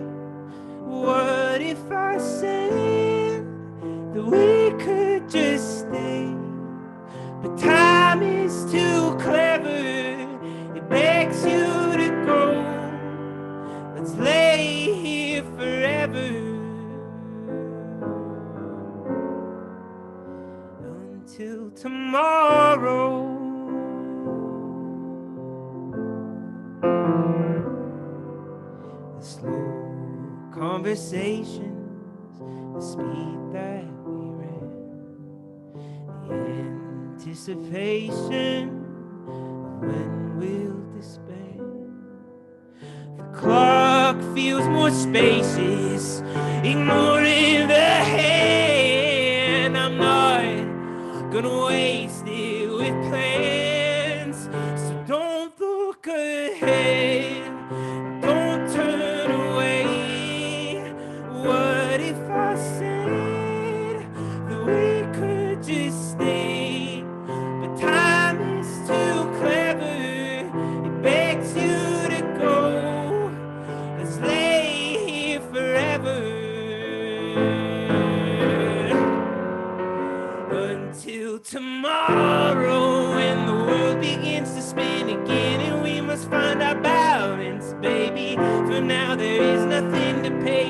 What if I said that we could just stay? But time is too clever, it begs you to go. Let's lay here forever until tomorrow. Slow conversations, the speed that we ran, the anticipation of when we'll despair. The clock feels more spacious, ignoring the hand. I'm not gonna waste it with plans, so don't look ahead. Don't turn away.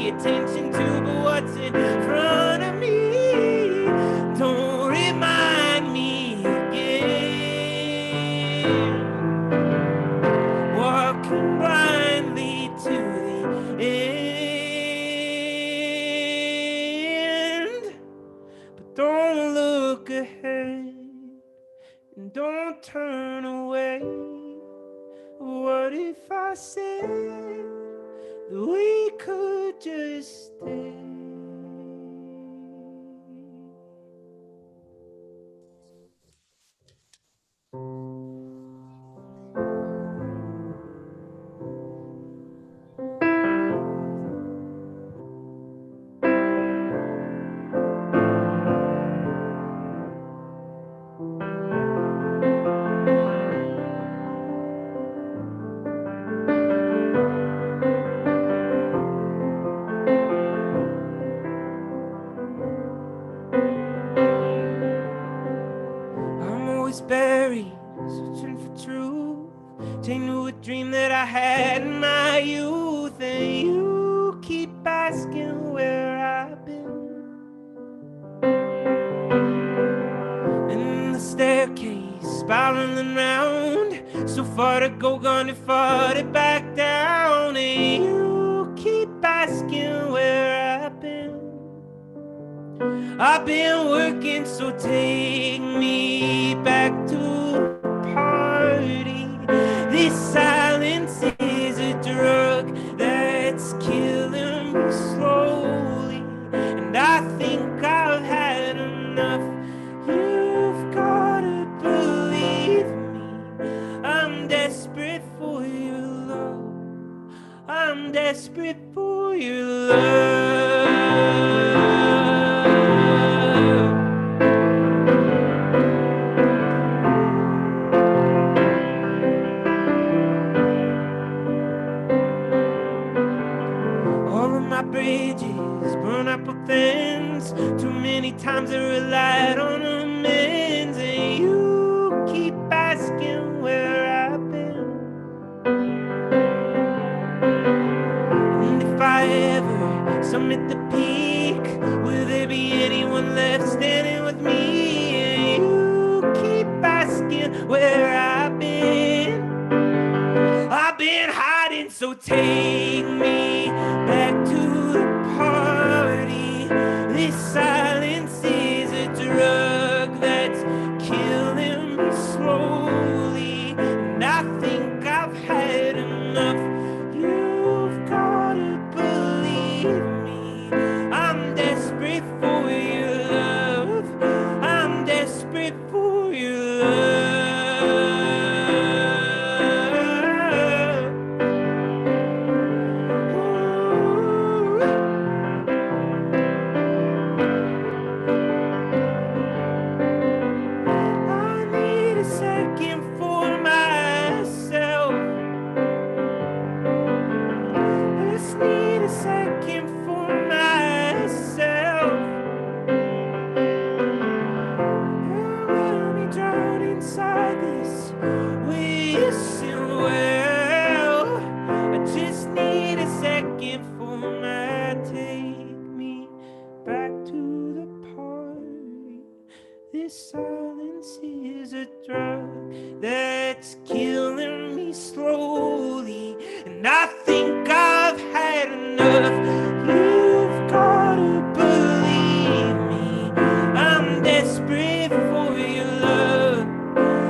pay attention to, but what's in front of me, don't remind me again. Walking blindly to the end, but don't look ahead and don't turn away. What if I said that we could just stay? I'm always buried, searching for truth, chained to a dream that I had in my youth. And you keep asking where I've been. In the staircase, spiraling round, so far to go, gone too far to back down. And you keep asking where I've been. I've been working, so take me back to the party. This silence is a drug that's killing me slowly, and I think I've had enough. You've gotta believe me, I'm desperate for your love. I'm desperate for your love. All of my bridges burn up with ends. Too many times I relied on amends, and you keep asking where I've been. And if I ever summit the peak, will there be anyone left standing with me? And you keep asking where I've been. I've been hiding, so take me back to the party. This silence is a drug that's killing me slowly, and I think I've had enough. You've gotta believe me, I'm desperate for your love. I'm desperate for your love. I need a second for myself. Just need a second for myself. I'll be drowned inside this wishing well. I just need a second for my take me back to the party. This silence is a drug that's killing me slowly, and I think I've had enough. You've gotta believe me, I'm desperate for your love.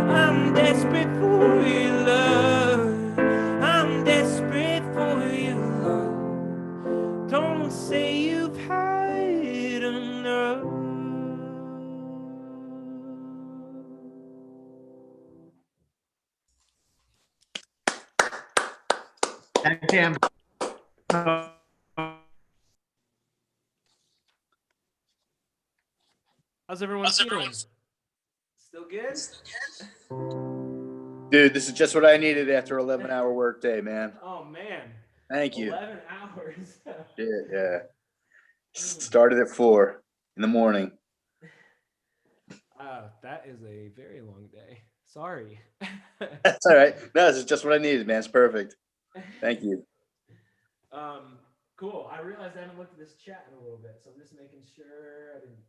I'm desperate for your love. I'm desperate for your love. Don't say you've had enough. Thank you. How's everyone feeling? Still good? Dude, this is just what I needed after 11-hour workday, man. Oh man. Thank you. 11 hours. Yeah. Started at 4 in the morning. That is a very long day. Sorry. That's all right. No, this is just what I needed, man. It's perfect. Thank you. Cool. I realized I haven't looked at this chat in a little bit, so I'm just making sure I didn't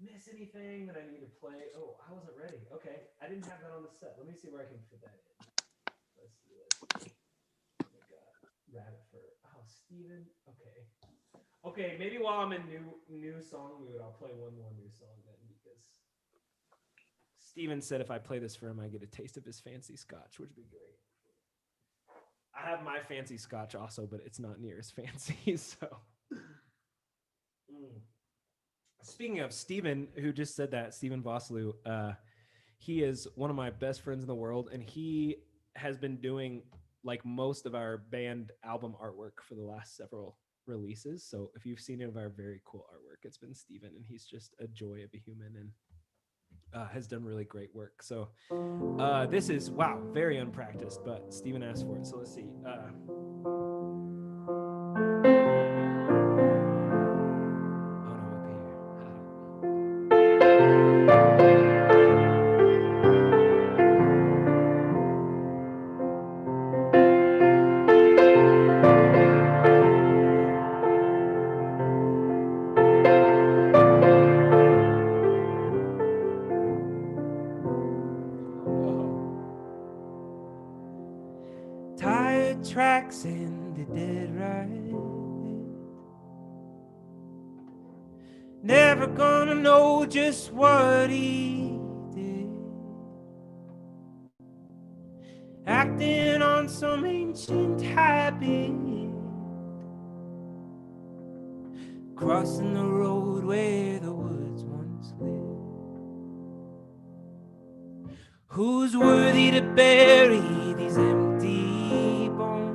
miss anything that I need to play. Oh, I wasn't ready. Okay, I didn't have that on the set. Let me see where I can fit that in. Let's see. We got rabbit fur. Oh, Steven. Okay. Okay, maybe while I'm in new song mood, I'll play one more new song then, because Steven said if I play this for him, I get a taste of his fancy scotch, which would be great. I have my fancy scotch also, but it's not near as fancy. So, Speaking of Steven, who just said that, Steven Vosloo, he is one of my best friends in the world, and he has been doing like most of our band album artwork for the last several releases. So if you've seen any of our very cool artwork, it's been Steven, and he's just a joy of a human and has done really great work. So this is, wow, very unpracticed, but Steven asked for it. So let's see. Tire tracks and the dead right. Never gonna know just what he did. Acting on some ancient habit. Crossing the road where the woods once lived. Who's worthy to bury these empty bones?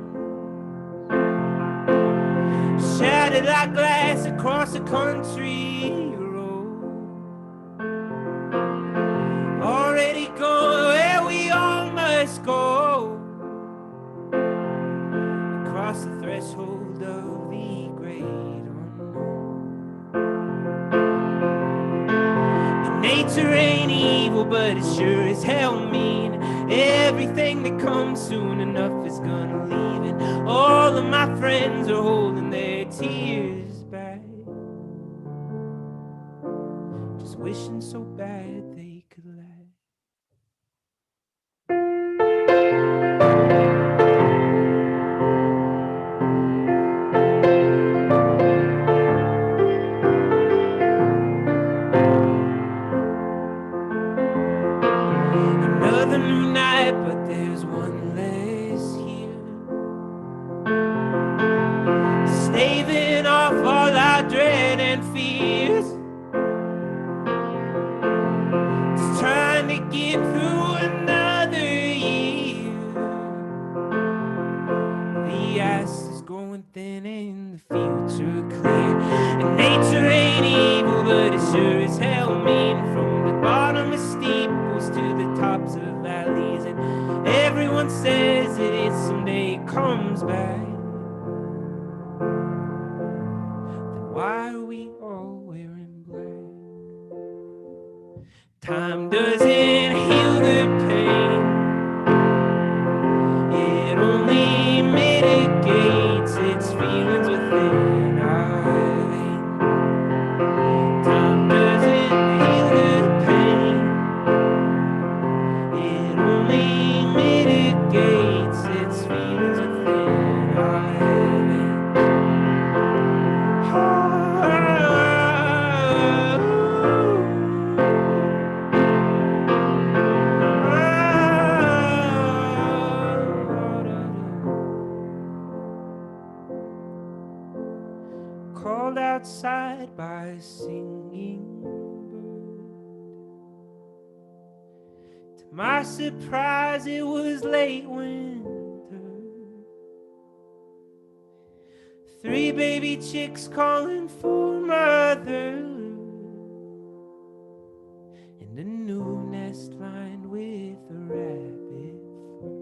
Shattered like glass across a country road. Already gone where we all must go. Across the threshold of the great unknown. But nature ain't evil, but it sure as hell mean. Everything that comes soon enough is gonna leave, and all of my friends are holding their tears back, just wishing so bad they could laugh. Another new night, but there's one less here, staving off all our dread and fears, just trying to get through another year. The ice is growing thin and the future clear, and nature ain't evil, but it sure as hell mean. From the bottom of steeples to the tops of valleys, and everyone says that it someday comes back. Then why are we all wearing black? Time doesn't heal the pain, it only mitigates its feelings within our veins. Time doesn't heal the pain, it only mitigates its feelings within our veins. Called outside by a singing bird. To my surprise, it was late winter. 3 baby chicks calling for mother, and a new nest lined with a rabbit fur.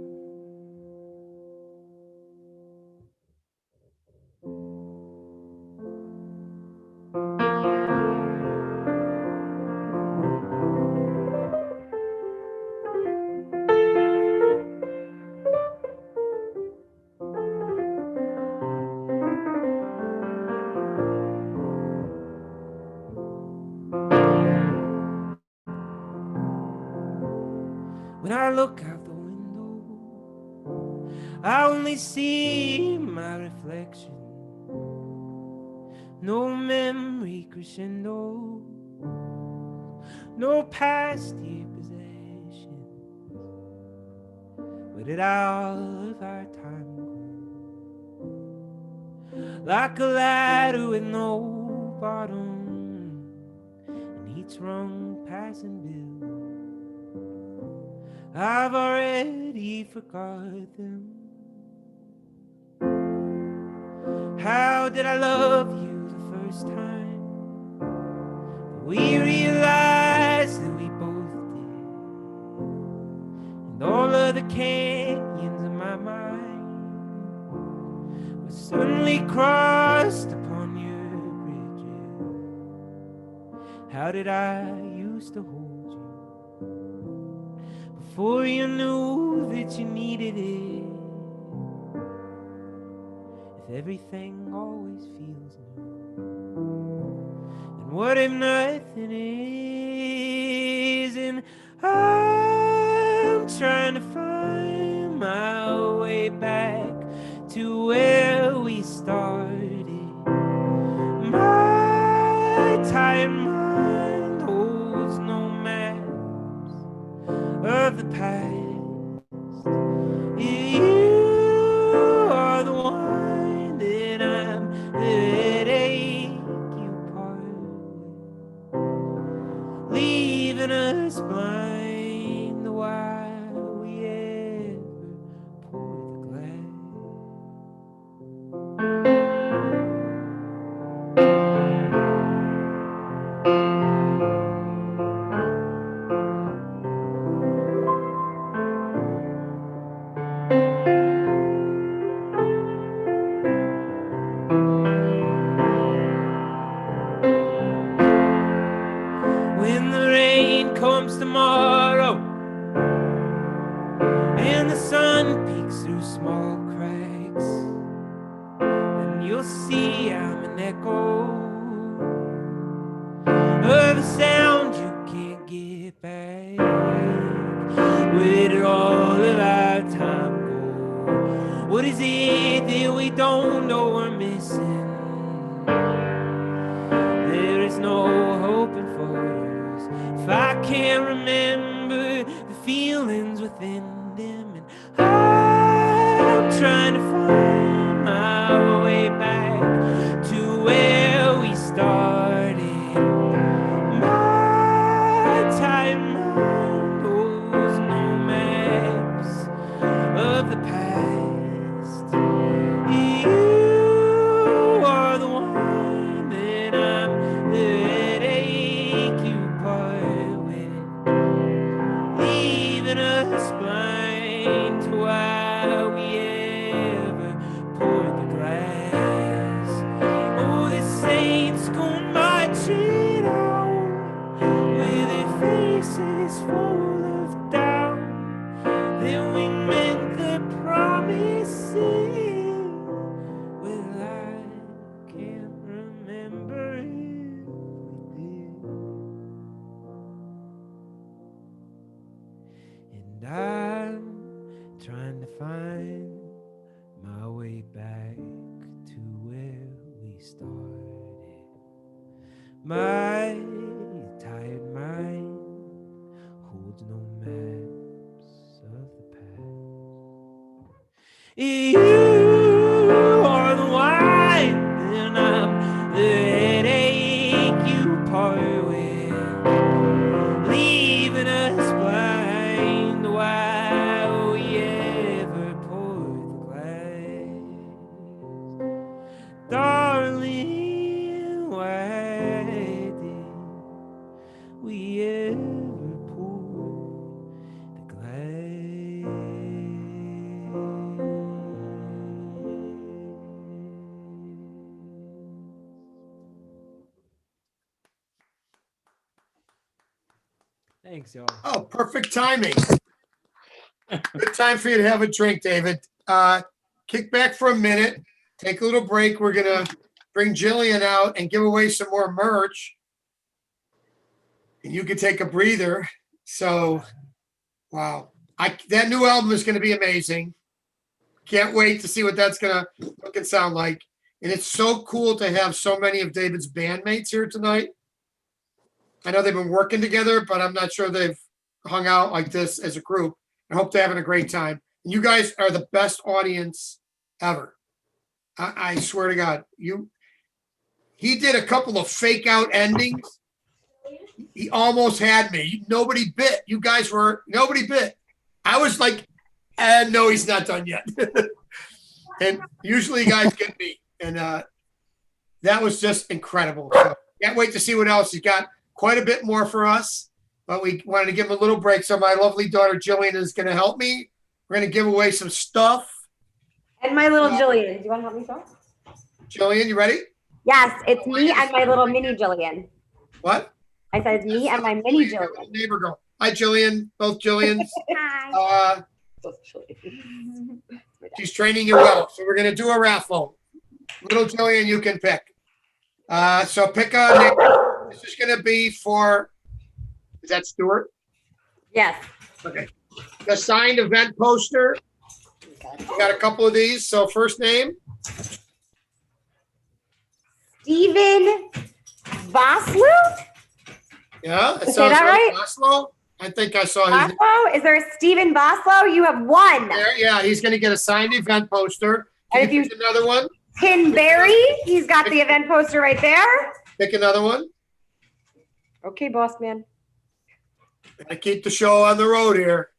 When I look out the window, I only see my reflection. No memory crescendo, no past year possession. Where did all of our time go? Like a ladder with no bottom, and each rung passing bill. I've already forgot them. How did I love you the first time? We realized that we both did. And all of the canyons of my mind were suddenly crossed upon your bridges. How did I used to hold you before you knew that you needed it? If everything always feels new, and what if nothing is? And I'm trying to find my way back to where we started. My tired mind holds no maps of the past. You are the one that I'm that ache you part with, leaving us blind while we ever pour the glass. When the rain comes tomorrow and the sun peeks through small cracks, then you'll see I'm an echo of a sound you can't get back. Where did all of our time go? What is it that we don't know we're missing? There is no hope in photos if I can't remember the feelings within them. And I'm trying to find my way back to where we started. My tired mind holds no maps of the past. You are the one that I'm that ache you part with, leaving us blind to why we ever poured the glass. Oh, the saints go marching out with their faces full of doubt. Then we meant the promises. Well, I can't remember if we did. And I'm trying to find my way back to where we started. My tired mind holds no maps of the past. You are the wine, and I'm the headache you part with, leaving us blind while we ever pour the glass. Darling, why did we ever pour the glass? Thanks, y'all. Oh, perfect timing. Good time for you to have a drink, David. Kick back for a minute, take a little break. We're gonna bring Jillian out and give away some more merch. And you can take a breather. So, wow. That new album is going to be amazing. Can't wait to see what that's going to look and sound like. And it's so cool to have so many of David's bandmates here tonight. I know they've been working together, but I'm not sure they've hung out like this as a group. I hope they're having a great time. And you guys are the best audience ever. I swear to God. He did a couple of fake out endings. He almost had me. Nobody bit. You guys were, nobody bit. I was like, no, he's not done yet. And usually guys get me. And that was just incredible. So can't wait to see what else he's got. Quite a bit more for us, but we wanted to give him a little break. So my lovely daughter Jillian is going to help me. We're going to give away some stuff. And my little Jillian. Do you want to help me show? Jillian, you ready? Yes, it's me and my little mini Jillian. What? I said it's me and my mini Jillian. Neighbor girl. Hi, Jillian. Both Jillians. Hi. She's training you well. So we're going to do a raffle. Little Jillian, you can pick. So pick a name. This is going to be for, is that Stuart? Yes. Okay. The signed event poster. We got a couple of these. So first name. Steven Voslu? Yeah. Did I say that right? Oslo. I think I saw his name. Voslo? Is there a Steven Voslo? You have one. There, yeah, he's going to get a signed event poster. Can And you if pick another one? Tim Barry, he's got the event poster right there. Pick another one. Okay, boss man. I keep the show on the road here.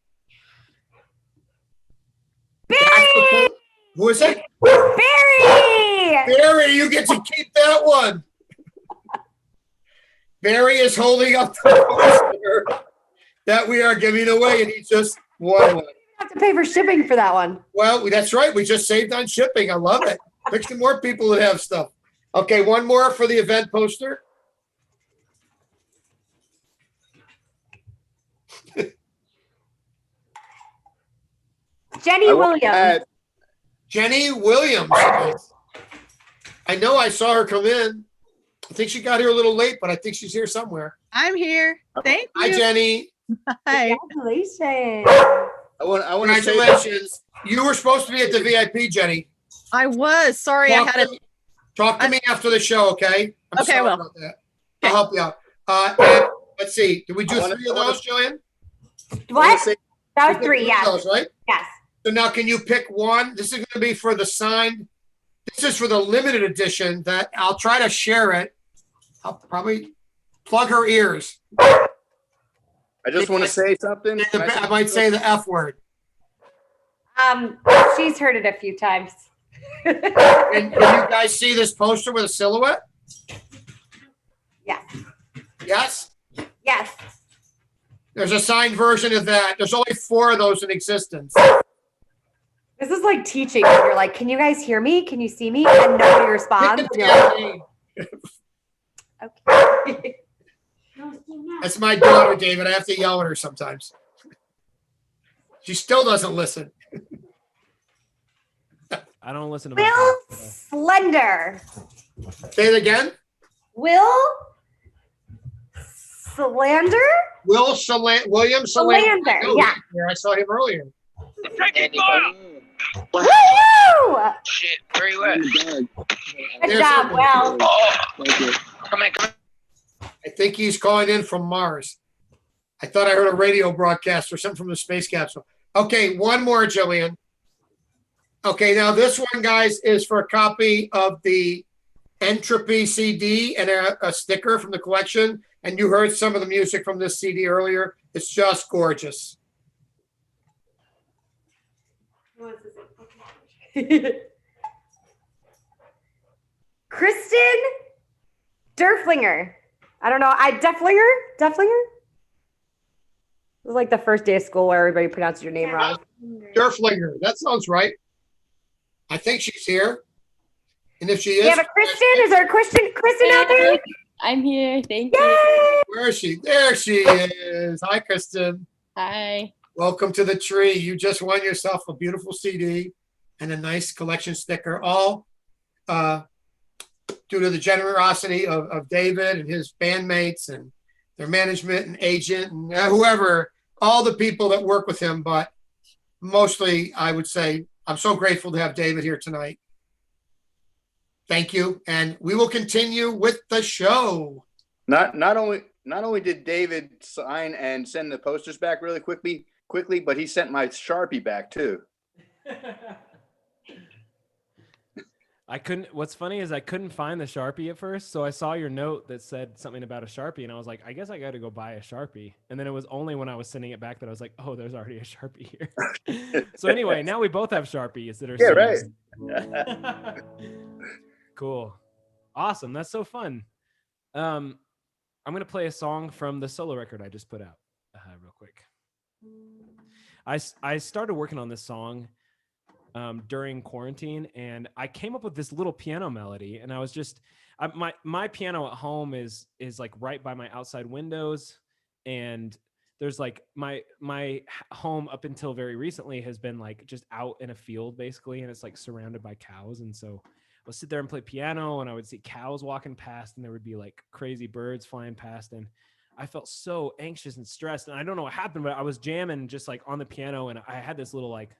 Barry! Who is it? Barry! Barry, you get to keep that one. Barry is holding up the poster that we are giving away, and he just won one. You have to pay for shipping for that one. Well, that's right. We just saved on shipping. I love it. Pick some more people that have stuff. Okay, one more for the event poster. Jenny Williams. Jenny Williams. I know I saw her come in. I think she got here a little late, but I think she's here somewhere. I'm here. Thank you. Hi, Jenny. Hi. Congratulations. I want to say Congratulations. You were supposed to be at the VIP, Jenny. I was. Sorry, I had a. Talk to me after the show, okay? I'm Okay, sorry well. about that. I'll help you out. And let's see. Did we do three of those, Jillian? What? say- That We was did three, of yes. those, right? Yes. So now can you pick one? This is going to be for the signed. This is for the limited edition that I'll try to share it. I'll probably plug her ears. I just want to say something. I might say the F word. She's heard it a few times. And can you guys see this poster with a silhouette? Yes. Yes? Yes. There's a signed version of that. There's only 4 of those in existence. This is like teaching. You're like, can you guys hear me? Can you see me? And nobody responds. Pick a And you're like, damn name. okay. That's my daughter, David. I have to yell at her sometimes. She still doesn't listen. I don't listen to Will Slender. Say it again. Will Slander? William Solander. Solander, yeah. I saw him earlier. Woo! Shit, where you at? Good There's job, him. Will. Come in. I think he's calling in from Mars. I thought I heard a radio broadcast or something from the space capsule. Okay, one more, Jillian. Okay, now this one, guys, is for a copy of the Entropy CD and a sticker from the collection. And you heard some of the music from this CD earlier. It's just gorgeous. Kristen Derflinger. I don't know. Deflinger? It was like the first day of school where everybody pronounced your name wrong. Derflinger. That sounds right. I think she's here. And if she is. Yeah, but Kristen, is there a Kristen out there? I'm here. Thank Yay! you. Where is she? There she is. Hi, Kristen. Hi. Welcome to the tree. You just won yourself a beautiful CD and a nice collection sticker, all due to the generosity of David and his bandmates and their management and agent and whoever all the people that work with him, but mostly I would say I'm so grateful to have David here tonight. Thank you. And we will continue with the show. Not only did David sign and send the posters back really quickly, but he sent my Sharpie back too. What's funny is I couldn't find the Sharpie at first. So I saw your note that said something about a Sharpie. And I was like, I guess I got to go buy a Sharpie. And then it was only when I was sending it back that I was like, oh, there's already a Sharpie here. So anyway, now we both have Sharpies that are. Right. Cool. Awesome. That's so fun. I'm going to play a song from the solo record I just put out real quick. I started working on this song during quarantine, and I came up with this little piano melody, and I was just my piano at home is like right by my outside windows, and there's like my home up until very recently has been like just out in a field basically, and it's like surrounded by cows, and so I would sit there and play piano, and I would see cows walking past, and there would be like crazy birds flying past, and I felt so anxious and stressed, and I don't know what happened, but I was jamming just like on the piano, and I had this little like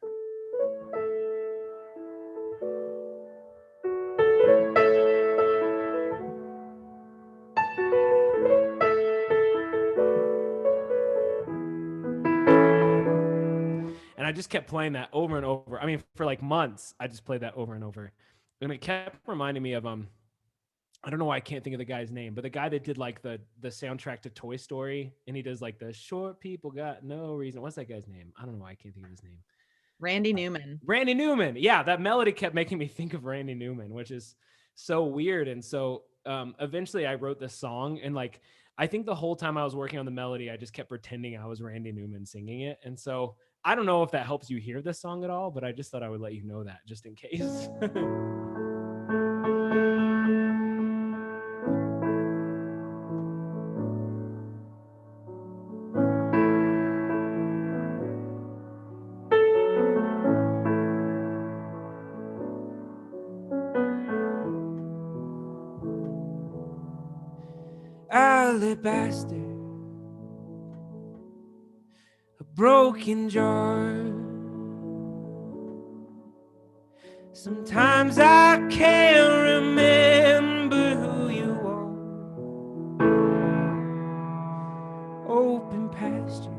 I just kept playing that over and over. I mean, for like months, I just played that over and over. And it kept reminding me of, I don't know why I can't think of the guy's name, but the guy that did like the soundtrack to Toy Story, and he does like the short people got no reason. What's that guy's name? I don't know why I can't think of his name. Randy Newman. Randy Newman. Yeah, that melody kept making me think of Randy Newman, which is so weird. And so eventually I wrote this song, and like, I think the whole time I was working on the melody, I just kept pretending I was Randy Newman singing it. And so I don't know if that helps you hear this song at all, but I just thought I would let you know that just in case. Alabaster, a broken jar. Sometimes I can't remember who you are. Open pasture,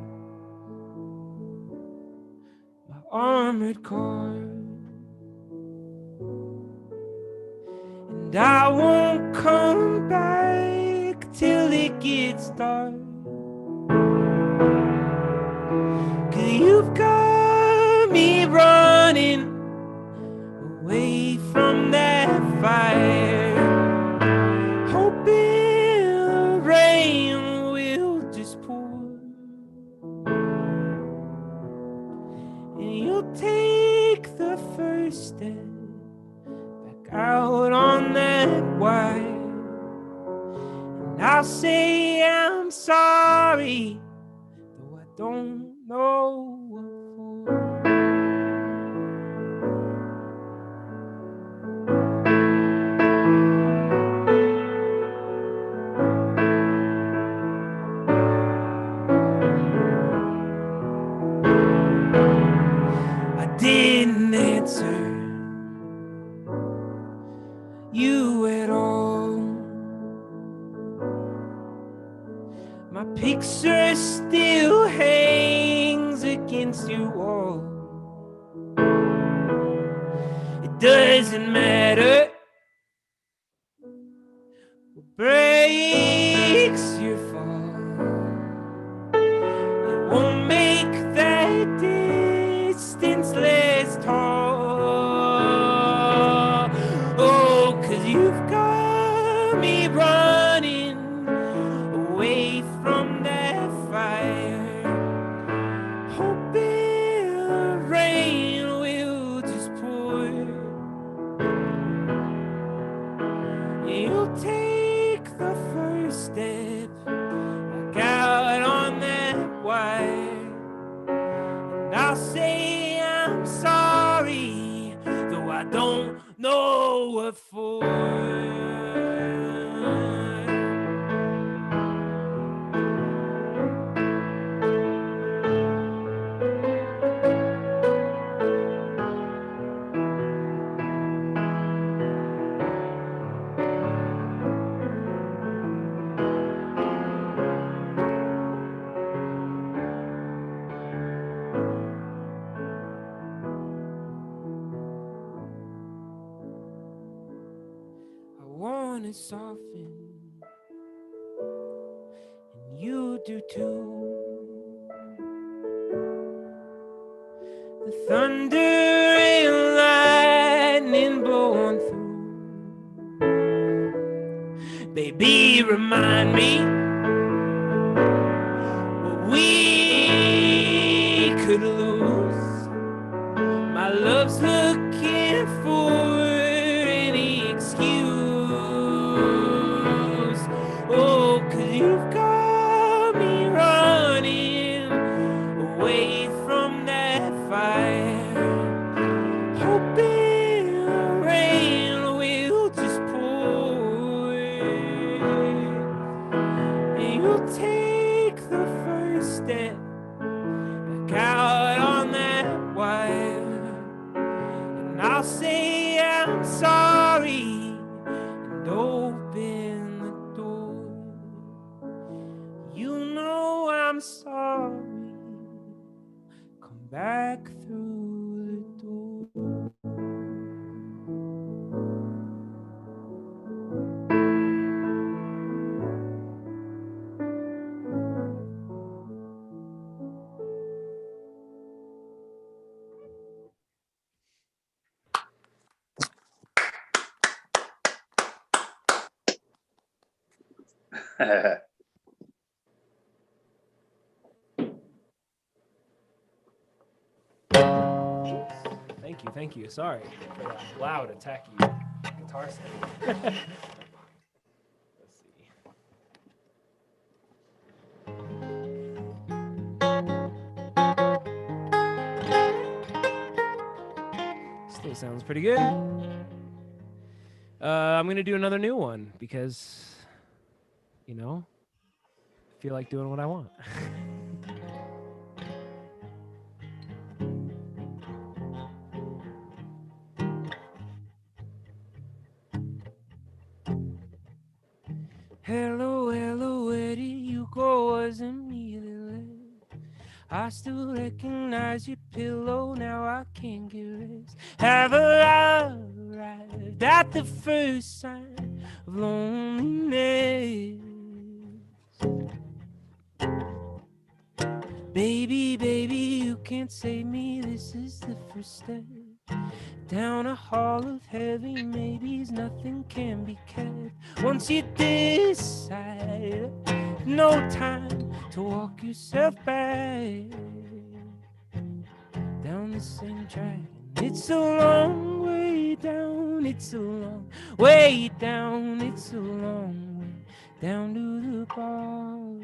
my armored car, and I won't come back till it gets dark. 'Cause you've got me running away from that fire, hoping the rain will just pour, and you'll take the first step back out on that wire, and I'll say I'm sorry, though I don't know what for. Didn't answer you at all. My picture still hangs against your wall. It doesn't matter what breaks your fall. It won't make that distance less tall. Oh, 'cause you've got me running away from that fire, hoping the rain will just pour. You'll take the first step back out on that wire, and I'll say I'm sorry, though I don't know what for. is soften, and you do too. The thunder and lightning blowing through, baby, remind me what we could lose. My love's looking for any excuse. Oh, 'cause you've got me running away from that fire, hoping the rain will just pour, and you'll take the first step back out on that wire, and I'll say I'm sorry and open the door. You know I'm sorry. Come back through the door. Thank you. Sorry for that loud, attacky guitar sound. Let's see. Still sounds pretty good. I'm gonna do another new one because, you know, I feel like doing what I want. Hello, hello, where did you go? Wasn't me that left. I still recognize your pillow, now I can't get rest. Have I arrived at the first sign of loneliness? Baby, baby, you can't save me, this is the first step. Down a hall of heavy maybes, nothing can be kept. Once you decide, no time to walk yourself back down the same track. It's a long way down, it's a long way down, it's a long way down to the bottom.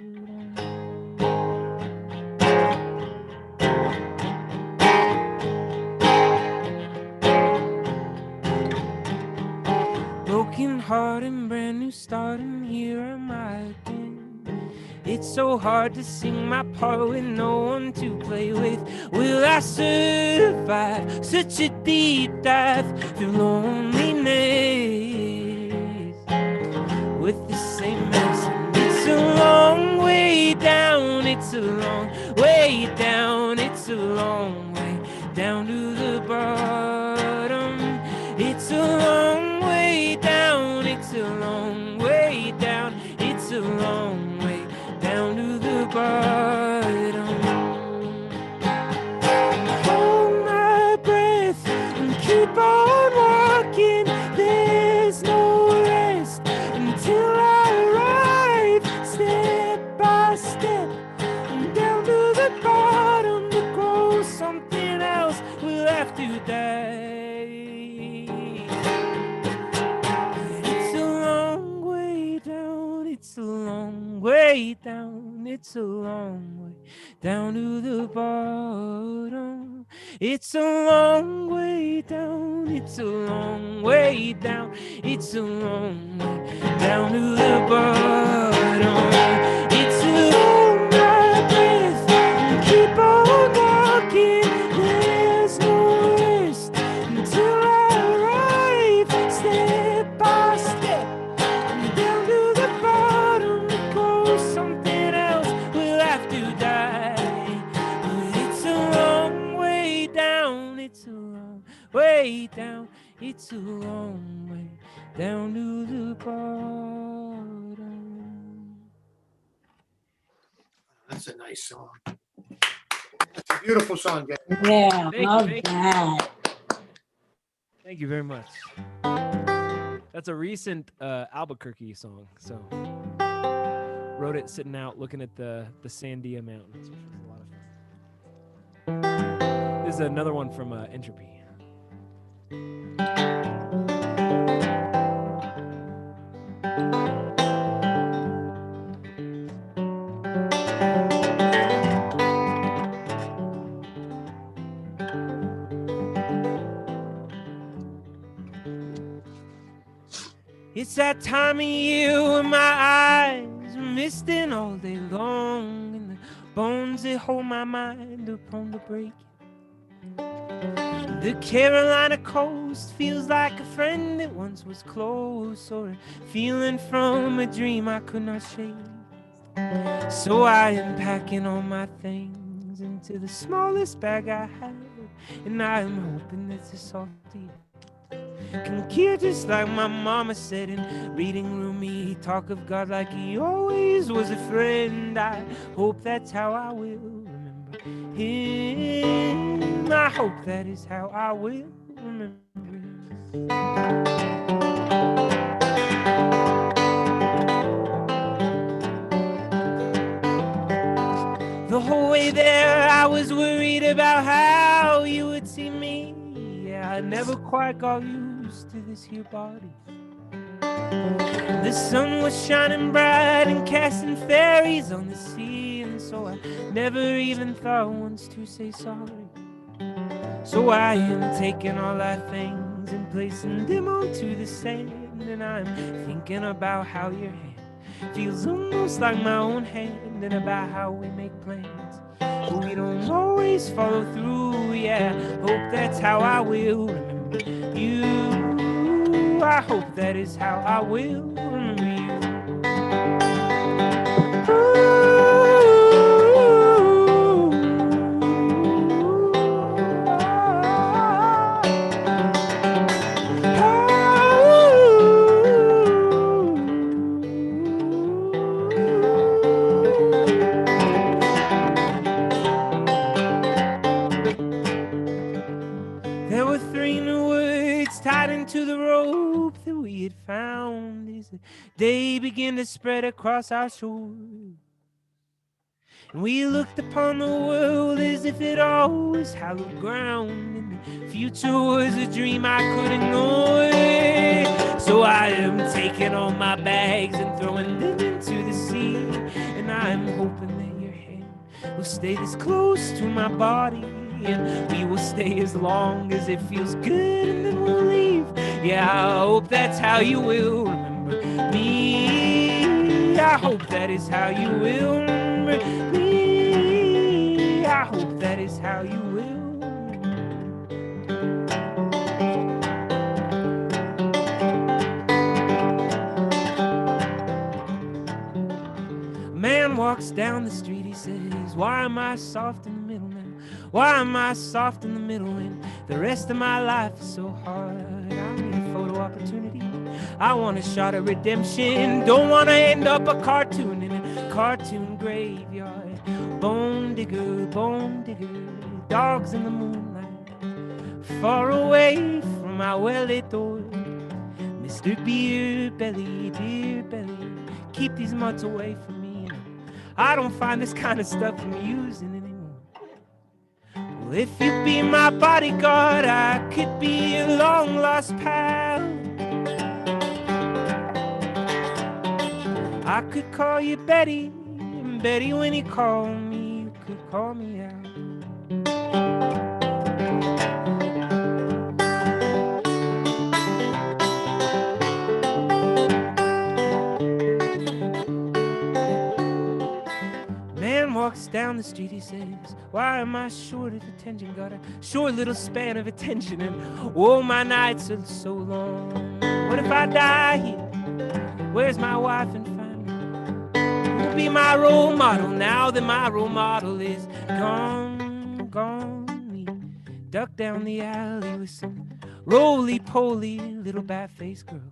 Broken heart and brand new start, and here am I again. It's so hard to sing my part with no one to play with. Will I survive such a deep dive through loneliness with the same mess? And it's a long way down, it's a long way down, it's a long way down to the bottom. It's a long way down, it's a long way down, it's a long way down to the bottom. Hold my breath and keep on walking. There's no rest until I arrive, step by step, and down to the bottom. To grow something else, we'll have to die. It's a long way down, it's a long way down to the bottom. It's a long way down, it's a long way down, it's a long way down to the bottom. It's a long breath and keep on walking. There's no rest until I arrive, step by step, and down to the bottom. To go something else, we'll have to die. But it's a long way down, it's a long way down, it's a long way down to the bottom. That's a nice song. That's a beautiful song, Dave. Yeah, Thank you, love thank you. that. Thank you very much. That's a recent Albuquerque song. So wrote it sitting out looking at the Sandia Mountains, which was a lot of fun. This is another one from Entropy. It's that time of year when my eyes are misting all day long, and the bones that hold my mind are prone to break. The Carolina coast feels like a friend that once was close, or a feeling from a dream I could not shake. So I am packing all my things into the smallest bag I have, and I am hoping that the salty can cure just like my mama said in reading room. He talk of God like he always was a friend. I hope that's how I will remember him. I hope that is how I will remember him. The whole way there I was worried about how you would see me. Yeah, I never quite got used to this here body. The sun was shining bright and casting fairies on the sea, and so I never even thought once to say sorry. So I am taking all our things and placing them onto the sand, and I'm thinking about how your hand feels almost like my own hand, and about how we make plans but we don't always follow through. Yeah, hope that's how I will remember you. I hope that is how I will remember you. There were 3 new words tied into the rope that we had found as the day began to spread across our shores. And we looked upon the world as if it all was hallowed ground, and the future was a dream I could ignore. So I am taking all my bags and throwing them into the sea, and I'm hoping that your hand will stay this close to my body, and we will stay as long as it feels good, and then we'll leave. Yeah, I hope that's how you will remember me. I hope that is how you will remember me. I hope that is how you will. Man walks down the street, he says, why am I soft in the middle now? Why am I soft in the middle when the rest of my life is so hard? I need a photo opportunity. I want a shot of redemption. Don't want to end up a cartoon in a cartoon graveyard. Bone digger, dogs in the moonlight, far away from my well-lit door. Mr. Beer Belly, keep these mutts away from me. I don't find this kind of stuff amusing anymore. Well, if you be my bodyguard, I could be a long-lost pal. I could call you Betty, and Betty, when you call me, you could call me out. Man walks down the street, he says, why am I short of attention? Got a short little span of attention, and oh, my nights are so long. What if I die here? Where's my wife and family? Who'll be my role model now that my role model is gone, gone? We duck down the alley with some roly-poly little bat-faced girl.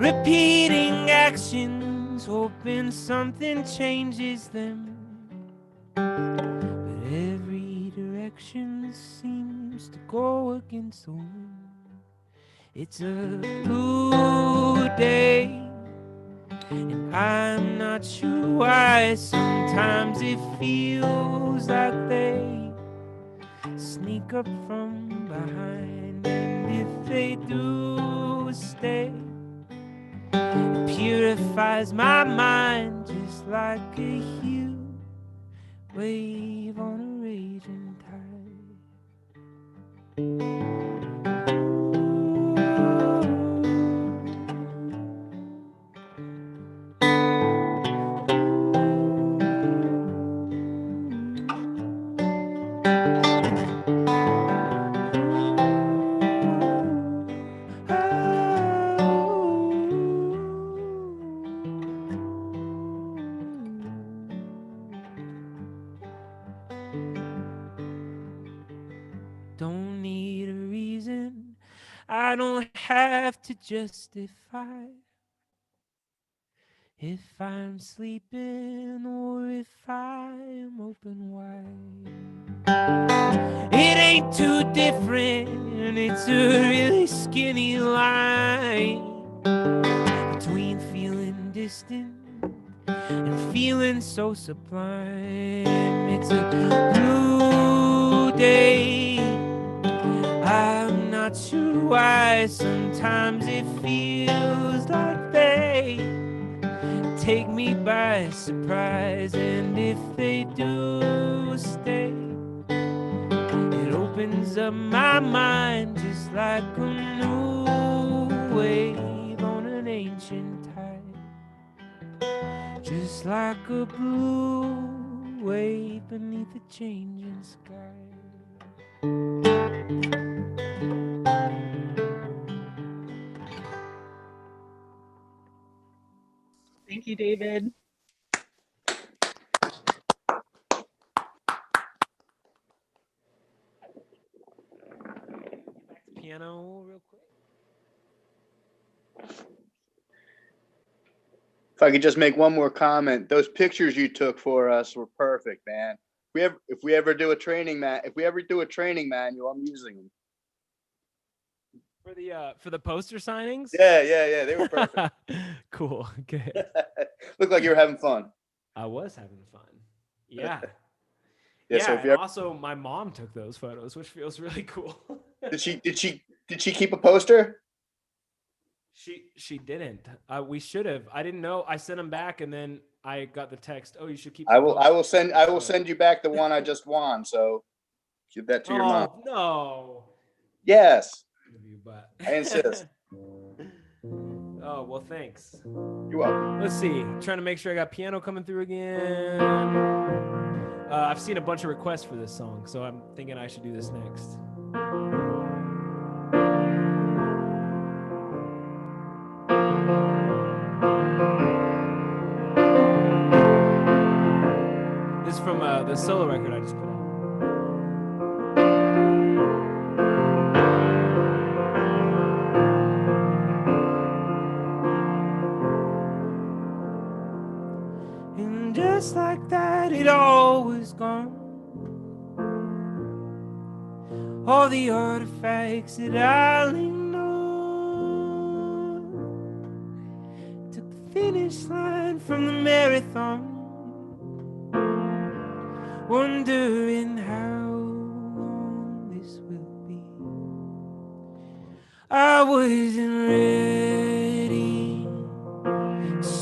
repeating actions, hoping something changes them. But every direction seems to go against the wind. It's a blue day, and I'm not sure why. Sometimes it feels like they sneak up from behind, and if they do stay, it purifies my mind just like a huge wave on a raging tide. Don't need a reason, I don't have to justify if I'm sleeping or if I'm open wide. It ain't too different, it's a really skinny line between feeling distant and feeling so sublime. It's a blue day, I'm not sure why. Sometimes it feels like they take me by surprise, and if they do stay, it opens up my mind just like a new wave on an ancient tide, just like a blue wave beneath a changing sky. Thank you, David. Piano real quick. If I could just make one more comment, those pictures you took for us were perfect, man. If we ever do a training manual, I'm using them. For the poster signings? Yeah, they were perfect. Cool, good. Looked like you were having fun. I was having fun. Yeah. Yeah, so if you and ever, also my mom took those photos, which feels really cool. did she keep a poster? She didn't. We should have. I didn't know. I sent them back, and then I got the text. Oh, you should keep. I will send you back the one I just won. So give that to your mom. No. Yes. But I insist. Oh well, thanks. You're welcome. Let's see. Trying to make sure I got piano coming through again. I've seen a bunch of requests for this song, so I'm thinking I should do this next. This is from the solo record I just put out. And just like that, it all was gone. All the artifacts that I leaned on took the finish line from the marathon, wondering how long this will be. I wasn't ready,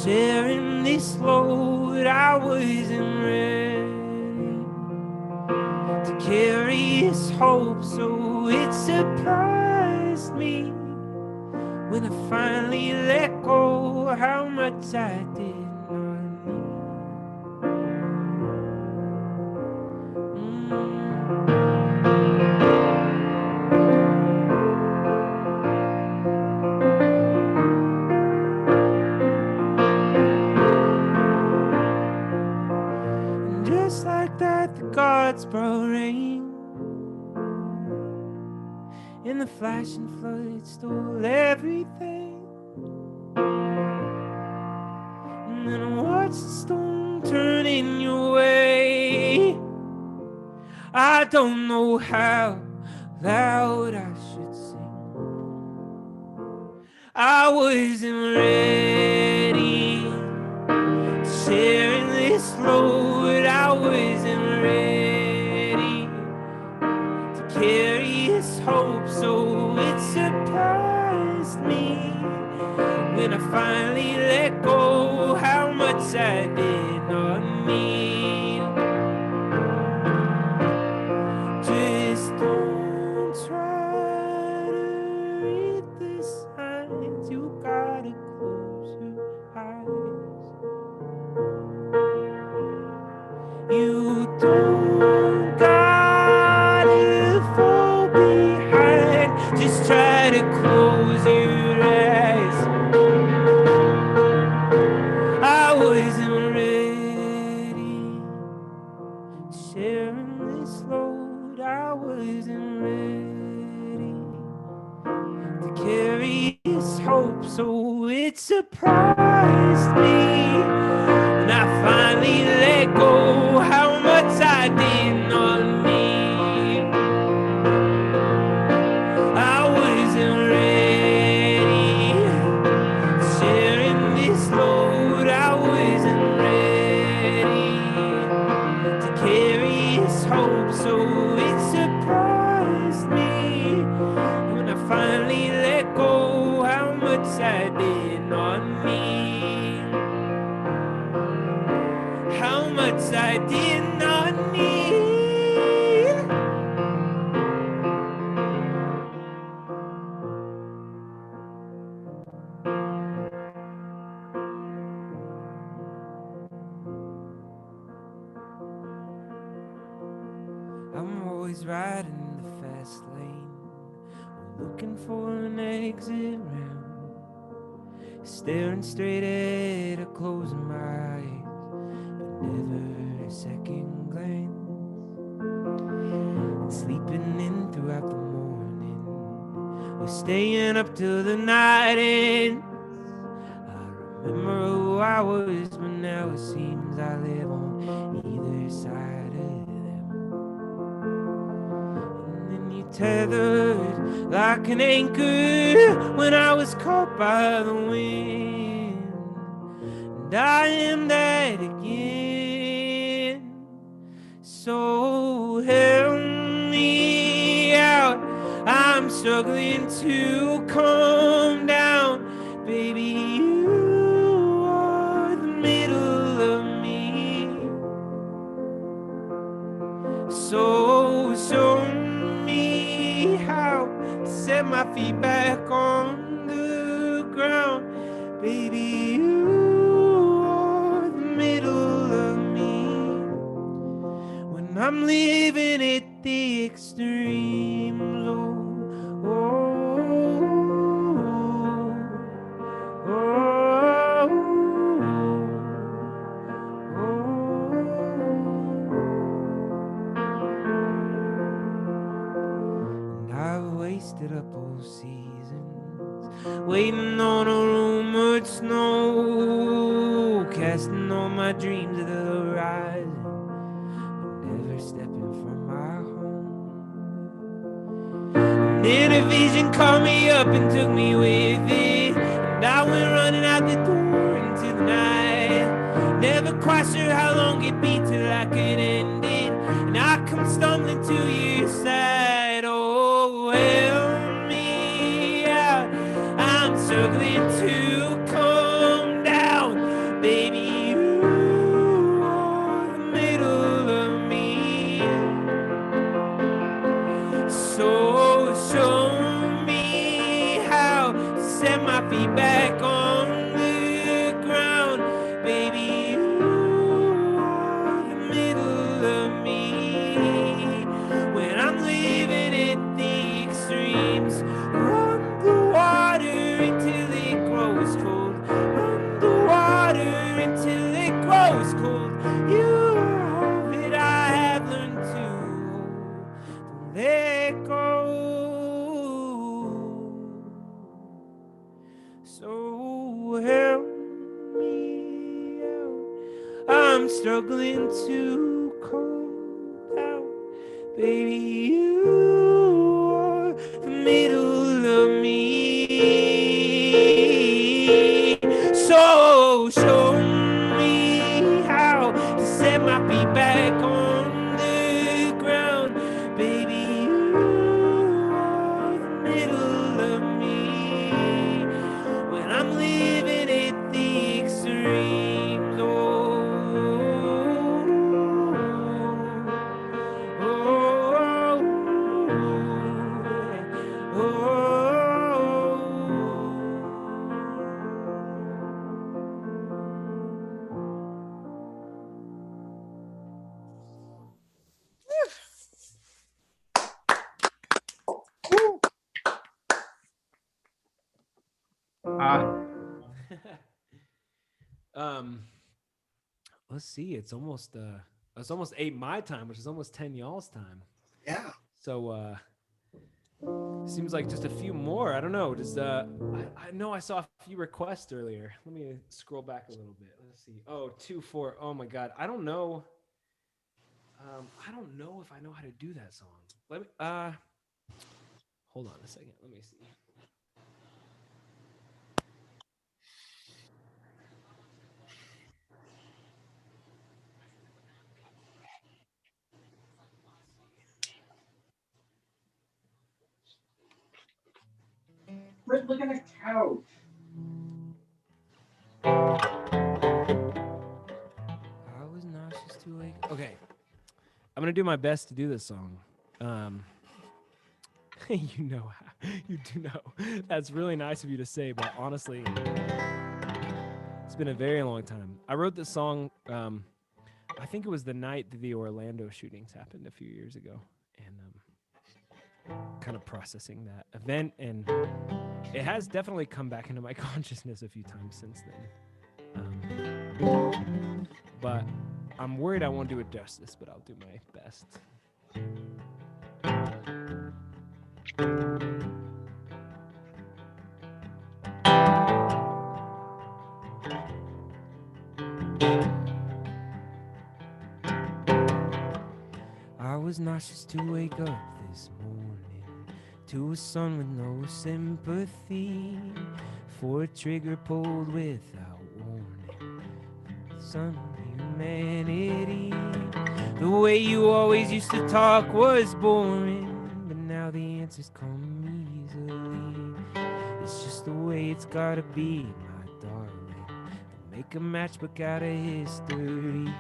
sharing this load. I wasn't ready to carry his hope, so it surprised me when I finally let go how much I did not need. And just like that, the gods brought rain, and the flashing flood stole everything. then watch the storm turn in your way. I don't know how loud I should sing. I wasn't ready to share in this load. I wasn't ready to carry this hope, so it surprised me when I finally let go how much I did not need. Just don't try to read the signs. You gotta close your eyes. You don't gotta fall behind. Just try to close your eyes. I wasn't ready to share in this load. I wasn't ready to carry this hope, so it surprised me. And I finally let go how much I did not need. I wasn't ready sharing this load. I wasn't ready to carry this hope, so it surprised me when I finally let go how much I did not need. How much I did not need. I'm always riding the fast lane, looking for an exit ramp, staring straight ahead or closing my eyes, but never a second glance. Sleeping in throughout the morning, or staying up till the night ends. I remember who I was, but now it seems I live on either side of them. And then you tethered like an anchor when I was caught by the wind, and I am that again. So help me out, I'm struggling to calm down. Baby, you are the middle of me. So show me how to set my feet back on the ground. Baby, you are the middle of me. When I'm living at the extreme low. And I've wasted up all seasons waiting on a rumored snow, casting all my dreams to the horizon, never stepping from my home. And then a vision called me up and took me with it, and I went running out the door into the night, never quite sure how long it'd be till I could end it, and I come stumbling to your side. Oh, help me out, I'm struggling to calm down. Baby, you are the middle of me. So show me how to set my feet back on the ground. Baby, you are the middle of me. When I'm living at the extremes, underwater until it grows cold, underwater until it grows cold. You are all that I have learned to hold. Don't let go. So help me I'm struggling to come out. Baby, you are the middle of me. So show me how to set my feet back on the ground. Baby, you are the middle of me. When I'm living at the extremes, let's see. It's almost 8 my time, which is almost 10 y'all's time. Yeah. So seems like just a few more. I don't know. Does I know I saw a few requests earlier. Let me scroll back a little bit. Let's see. Oh, 2-4. Oh my God. I don't know. I don't know if I know how to do that song. Let me hold on a second. Let me see. Look at the couch. I was nauseous to wake. Okay, I'm gonna do my best to do this song. You know, you do know. That's really nice of you to say, but honestly, it's been a very long time. I wrote this song. I think it was the night that the Orlando shootings happened a few years ago, and kind of processing that event, and it has definitely come back into my consciousness a few times since then. But I'm worried I won't do it justice, but I'll do my best. I was nauseous to wake up this morning to a sun with no sympathy, for a trigger pulled without warning. Some humanity. The way you always used to talk was boring, but now the answers come easily. It's just the way it's gotta be, my darling. Don't make a matchbook out of history.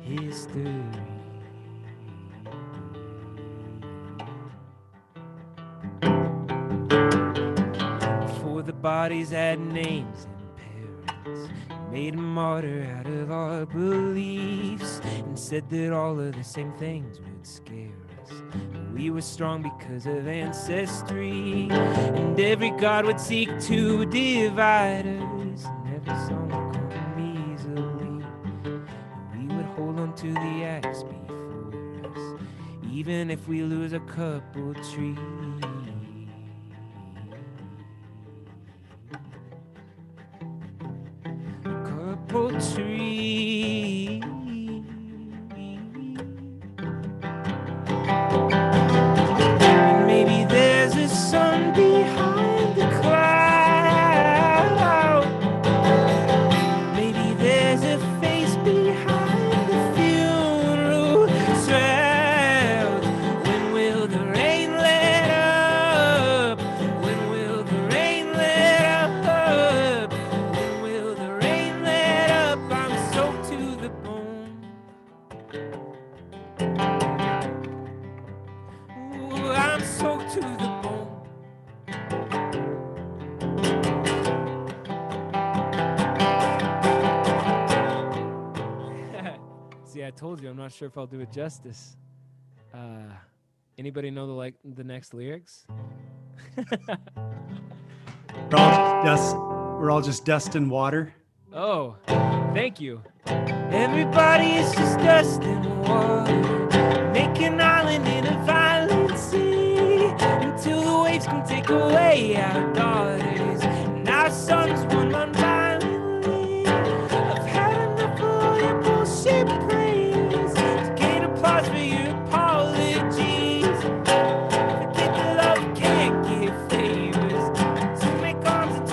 History. Before the bodies had names and parents, made a martyr out of our beliefs, and said that all of the same things would scare us. We were strong because of ancestry, and every god would seek to divide us, and every song would come easily. We would hold on to the axe before us, even if we lose a couple trees. A couple trees. And maybe there's a sun behind the cloud. Maybe there's a face behind the funeral shroud. When will the rain let up? When will the rain let up? When will the rain let up? I'm soaked to the bone. Ooh, I'm soaked to the bone. See, I told you, I'm not sure if I'll do it justice. Anybody know the next lyrics? We're all just dust and water. Oh, thank you. Everybody is just dust and water. Make an island in a violent sea until the wave boys can take away our daughters, and our sons won't run violently. I've had enough of all your bullshit praise to gain applause for your apologies. Forget the love can't give favors, so make arms into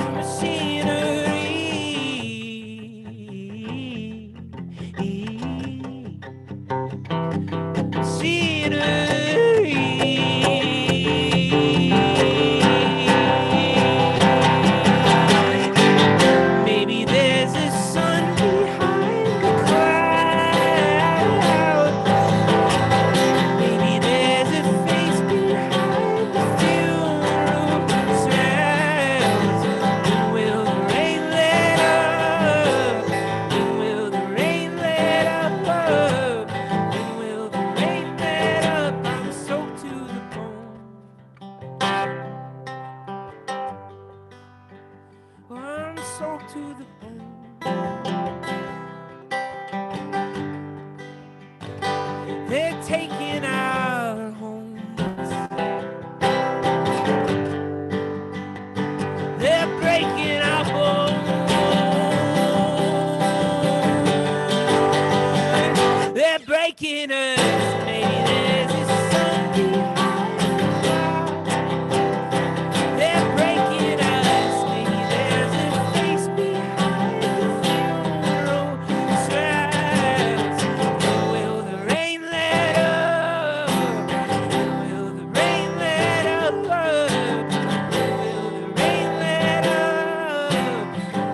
Maybe there's a sun behind the cloud. Maybe there's a face behind the funeral shrouds. When will the rain let up? When will the rain let up? When will the rain let up? I'm soaked to the bone. I'm soaked to the bone. They're taking our homes. They're breaking our bones. They're breaking us. Maybe there's a sun behind the clouds. They're breaking us. Maybe there's a face behind the funeral shrouds. Will the rain let up? Will the rain let up? Will the rain let up?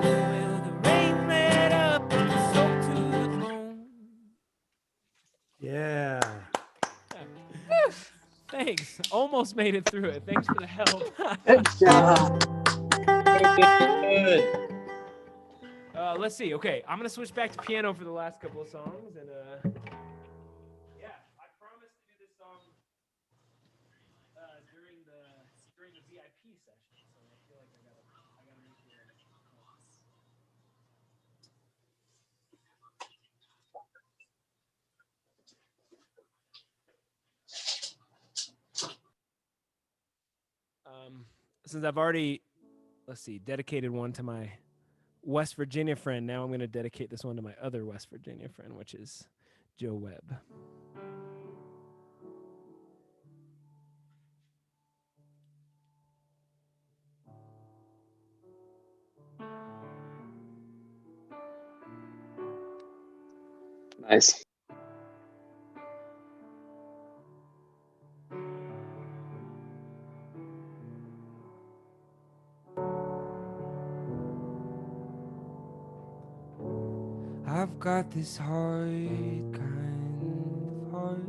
Will the rain let up? I'm soaked to the bone. Yeah. Thanks. Almost made it through it. Thanks for the help. Good job. Good. Let's see. Okay, I'm gonna switch back to piano for the last couple of songs, and yeah, I promised to do this song during the VIP session, so I feel like I gotta make it. Since I've already, let's see, dedicated one to my West Virginia friend, now I'm gonna dedicate this one to my other West Virginia friend, which is Joe Webb. Nice. I've got this hard kind of heartache.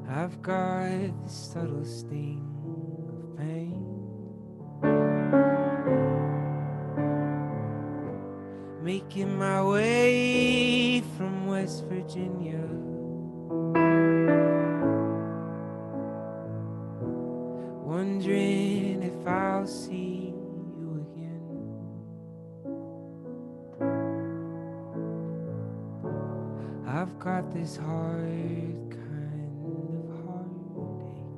I've got this subtle sting of pain. Making my way from West Virginia, wondering if I'll see you again. I've got this hard kind of heartache.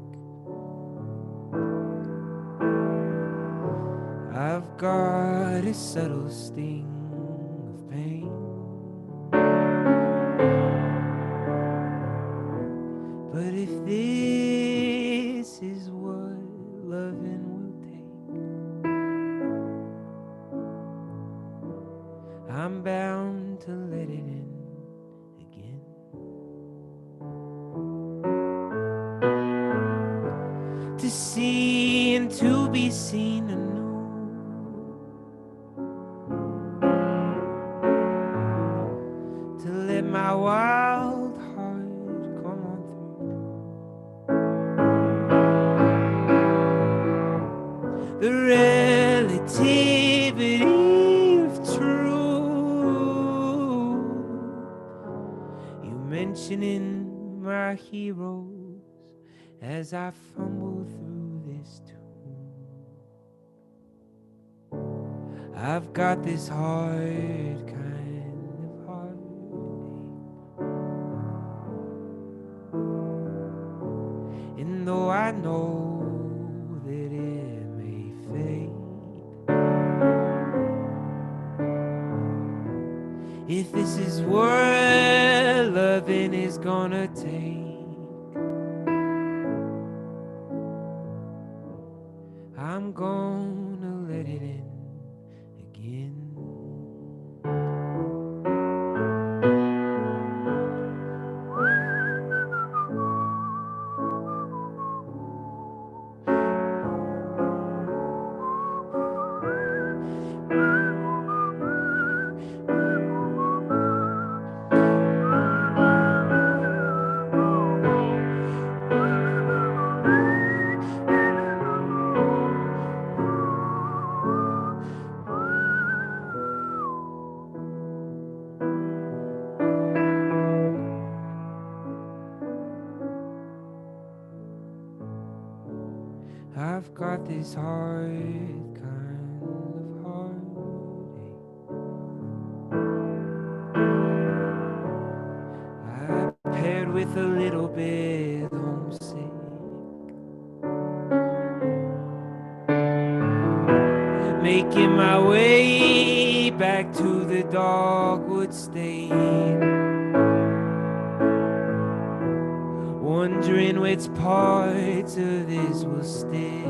I've got a subtle sting of pain. But if this is what loving will take, I'm bound to let it in again. To see and to be seen anew. To let my wild heart come on through. The relativity of truth. You mentioning my heroes as I fumble through this tune. I've got this hard kind of heartache. And though I know that it may fade, if this is what loving is gonna take, I'm gonna let it in again. I've got this hard kind of heartache. I paired with a little bit homesick. Making my way back to the dogwood state, wondering which parts of this will stay.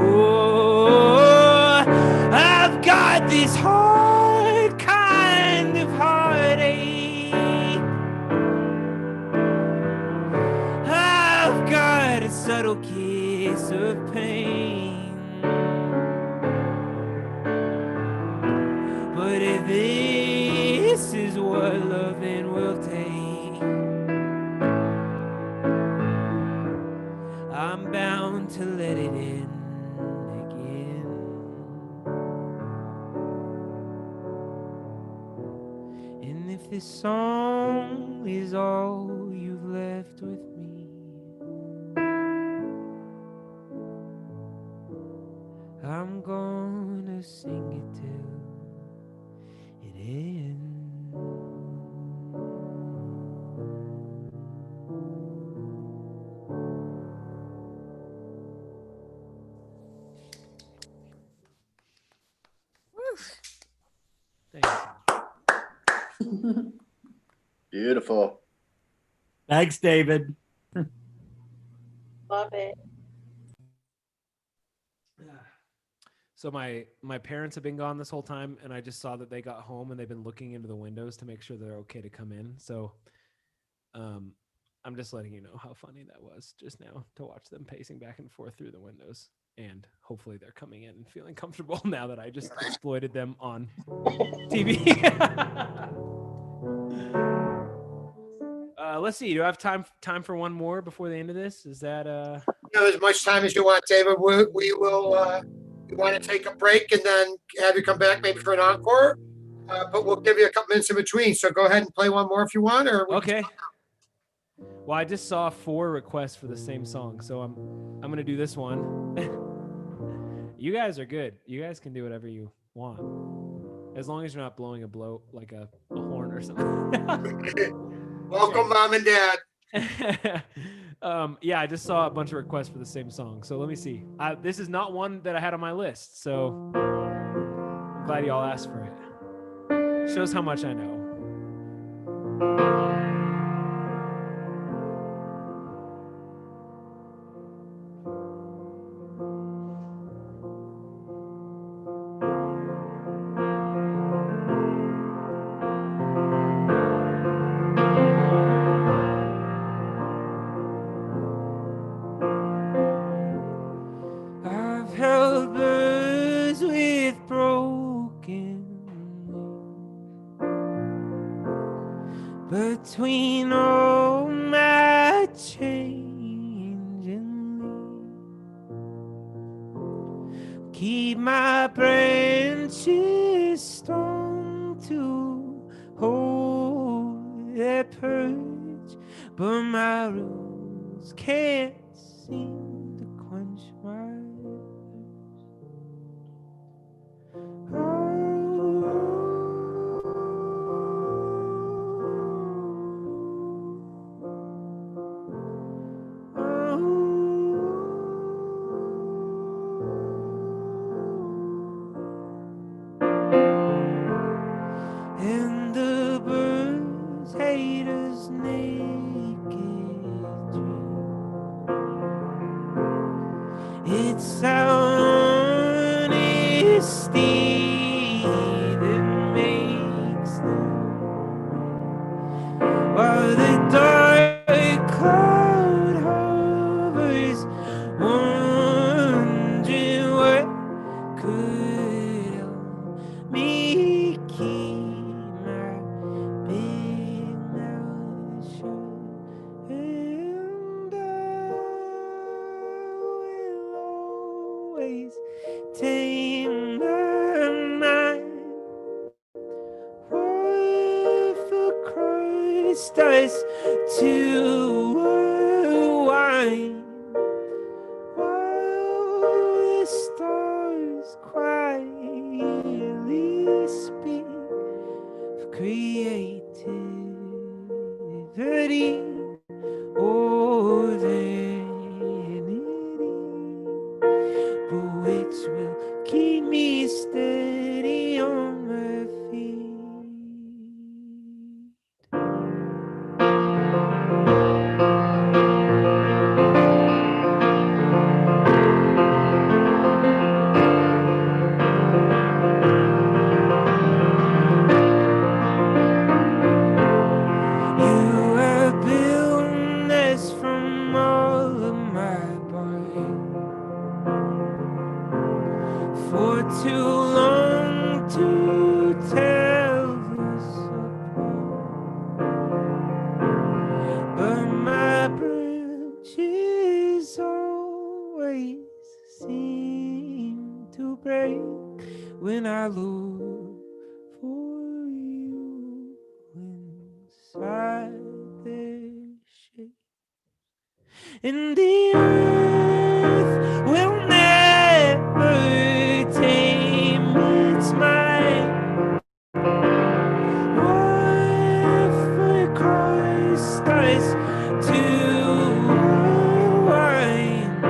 Oh, I've got this hard kind of heartache. I've got a subtle kiss of pain. But if this is what loving will take, I'm bound to let it in again. And if this song is all you've left with me, I'm gonna sing it till it ends. Thanks. Beautiful. Thanks, David. Love it. So my parents have been gone this whole time, and I just saw that they got home, and they've been looking into the windows to make sure they're okay to come in. So I'm just letting you know how funny that was just now to watch them pacing back and forth through the windows. And hopefully they're coming in and feeling comfortable now that I just exploited them on TV. Let's see. Do I have time for one more before the end of this? Is that You have as much time as you want, David. We will. We want to take a break and then have you come back maybe for an encore. But we'll give you a couple minutes in between. So go ahead and play one more if you want. Or okay? Well, I just saw 4 requests for the same song, so I'm gonna do this one. You guys are good. You guys can do whatever you want, as long as you're not blowing a horn or something. Welcome, Mom and Dad. Yeah, I just saw a bunch of requests for the same song, so let me see. This is not one that I had on my list, so I'm glad y'all asked for it. Shows how much I know. I've held birds with broken wings between all my changing leaves. Keep my branches strong to hold their perch, but my roots can't seem to quench my thirst. its honesty that makes while the dark cloud hovers, wondering what could help me keep my big mouth shut. And I will always tame my mind. What for Christ us to unwind while the stars quietly speak of creativity or vanity, but which will keep me steady on my feet. You have built a nest from all of my bark for too long to tell us apart. But my branches always seem to break when I look for you inside their shape. And the earth will never tame its mind. What for Christ us to unwind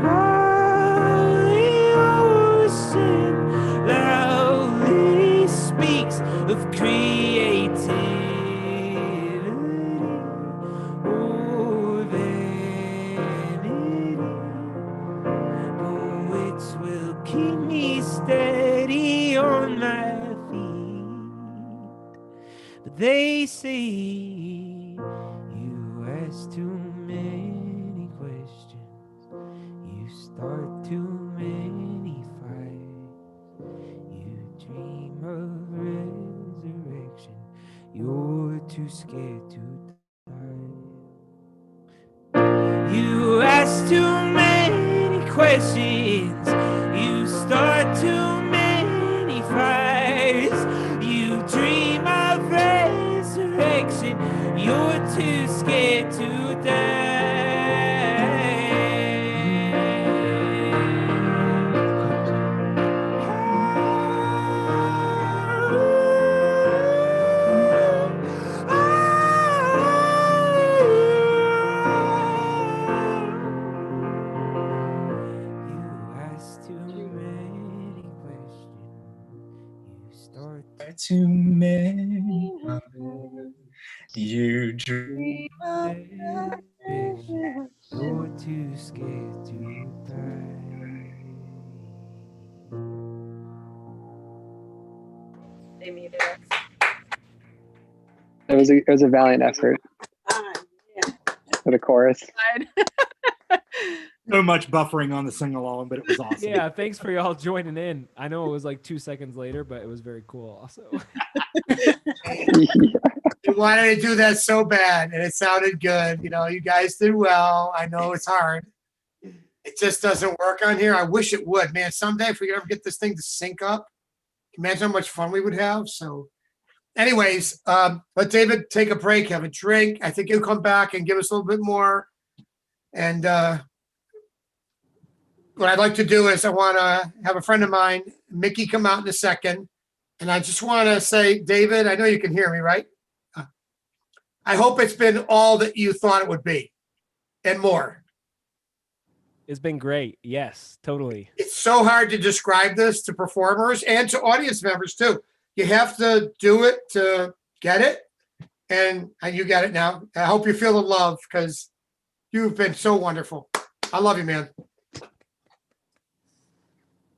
while the ocean loudly speaks of creativity or vanity, but which will keep me steady on my feet. But they say you ask too many questions, you start too many fires, you dream of resurrection, you're too scared to die. You ask too many questions, you start too many fires, you dream of resurrection, you're too scared to Too many you dream of you're too scared to die. They muted us. It was a valiant effort for the chorus. So much buffering on the sing along, but it was awesome. Yeah, thanks for y'all joining in. I know it was like 2 seconds later, but it was very cool also. We wanted to do that so bad, and it sounded good. You know, you guys did well. I know it's hard. It just doesn't work on here. I wish it would, man. Someday, if we could ever get this thing to sync up, imagine how much fun we would have. So, anyways, let David take a break, have a drink. I think he'll come back and give us a little bit more. And what I'd like to do is I want to have a friend of mine, Mickey, come out in a second. And I just want to say, David, I know you can hear me, right? I hope it's been all that you thought it would be and more. It's been great. Yes, totally. It's so hard to describe this to performers and to audience members too. You have to do it to get it. And you got it now. I hope you feel the love because you've been so wonderful. I love you, man.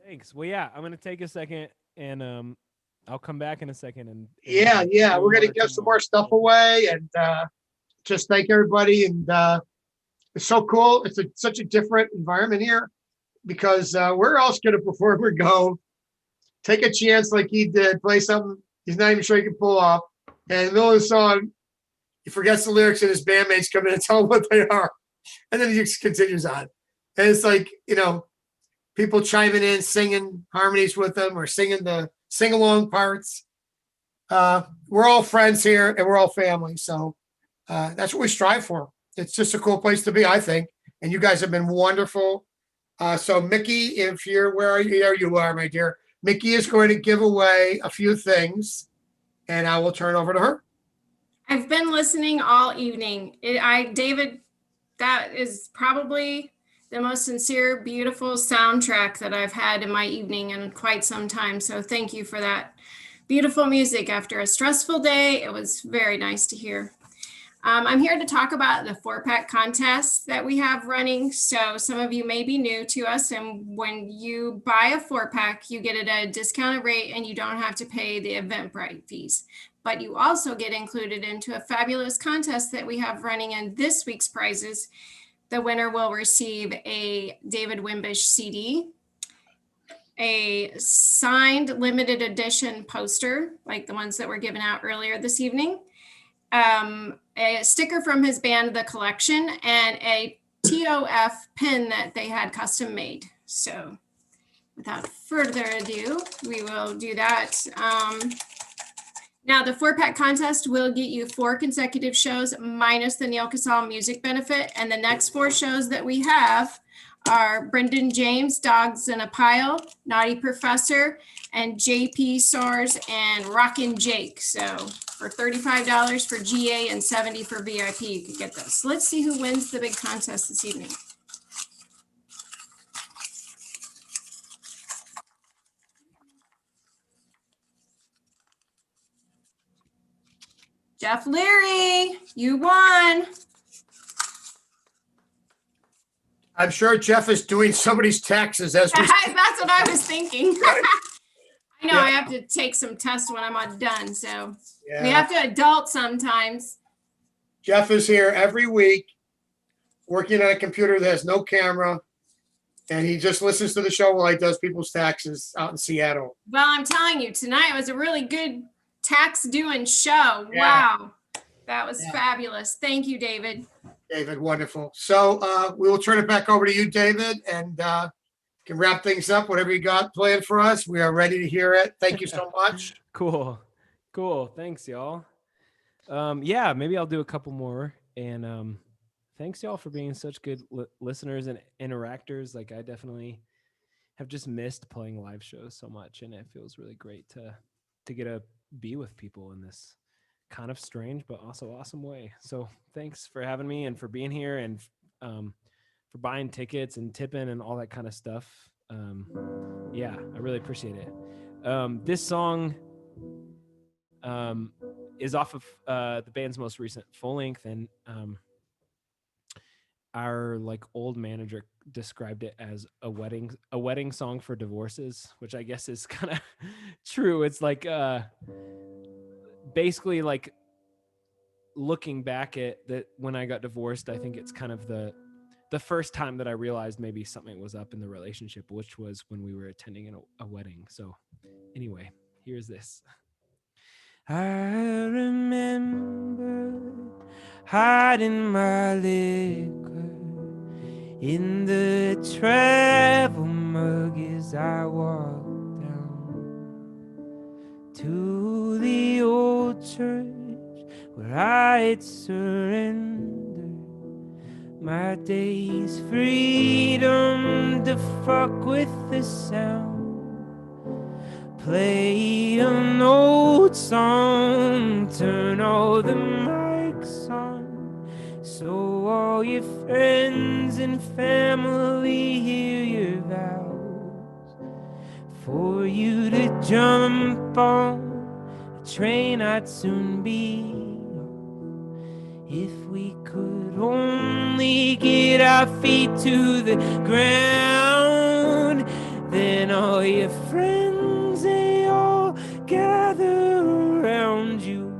Thanks. Well, yeah, I'm gonna take a second and I'll come back in a second and Yeah, do we're one gonna or give two some more. more stuff away and just thank everybody. And it's so cool. It's such a different environment here because where else could a performer go? Take a chance like he did, play something he's not even sure he can pull off, and in the middle of the song, he forgets the lyrics and his bandmates come in and tell him what they are, and then he just continues on. And it's like, people chiming in, singing harmonies with them or singing the sing-along parts. We're all friends here and we're all family. So that's what we strive for. It's just a cool place to be, I think. And you guys have been wonderful. So Mickey, if you're, where are you? There you are, my dear. Mickey is going to give away a few things and I will turn over to her. I've been listening all evening. David, that is probably the most sincere, beautiful soundtrack that I've had in my evening in quite some time. So thank you for that beautiful music after a stressful day. It was very nice to hear. I'm here to talk about the 4-pack contest that we have running. So some of you may be new to us, and when you buy a 4-pack, you get it at a discounted rate and you don't have to pay the Eventbrite fees. But you also get included into a fabulous contest that we have running, and this week's prizes, the winner will receive a David Wimbish CD, a signed limited edition poster, like the ones that were given out earlier this evening, a sticker from his band, The Collection, and a TOF pin that they had custom made. So without further ado, we will do that. Now, the 4-pack contest will get you 4 consecutive shows minus the Neil Casal music benefit. And the next 4 shows that we have are Brendan James, Dogs in a Pile, Naughty Professor, and JP Soares and Rockin' Jake. So for $35 for GA and $70 for VIP, you could get those. So let's see who wins the big contest this evening. Jeff Leary, you won. I'm sure Jeff is doing somebody's taxes as we That's what I was thinking. Right. I know Yeah. I have to take some tests when I'm done, so Yeah. we have to adult sometimes. Jeff is here every week working on a computer that has no camera, and he just listens to the show while he does people's taxes out in Seattle. Well, I'm telling you, tonight was a really good tax doing show. Yeah. Wow. That was Yeah. fabulous. Thank you, David. David, wonderful. So we will turn it back over to you, David, and can wrap things up. Whatever you got planned for us, we are ready to hear it. Thank you so much. Cool. Thanks, y'all. Yeah, maybe I'll do a couple more. And thanks, y'all, for being such good listeners and interactors. Like, I definitely have just missed playing live shows so much, and it feels really great to get to be with people in this kind of strange but also awesome way. So thanks for having me and for being here and for buying tickets and tipping and all that kind of stuff. Yeah, I really appreciate it. This song is off of the band's most recent full length, and our old manager described it as a wedding song for divorces, which I guess is kind of true. It's basically looking back at that when I got divorced, I think it's kind of the first time that I realized maybe something was up in the relationship, which was when we were attending a wedding. So anyway, here's this. I remember hiding my liquor in the travel mug as I walked down to the old church where I had surrendered my day's freedom to fuck with the sound. Play an old song, turn all the mics on, so all your friends and family hear your vows. For you to jump on a train I'd soon be on. If we could only get our feet to the ground, Then all your friends, they all gather around you.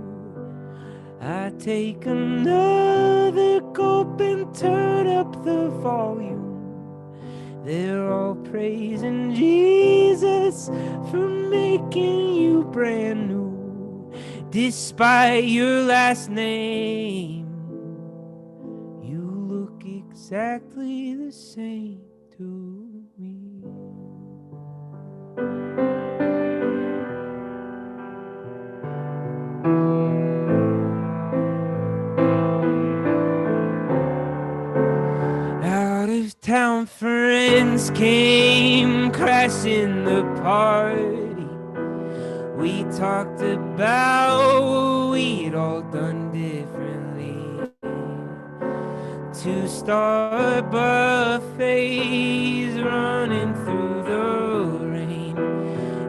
I take another gulp and turn up the volume. They're all praising Jesus for making you brand new. Despite your last name, you look exactly the same to me. Out of town friends came crashing the party. We talked about what we'd all done differently. 2-star buffets running through the rain.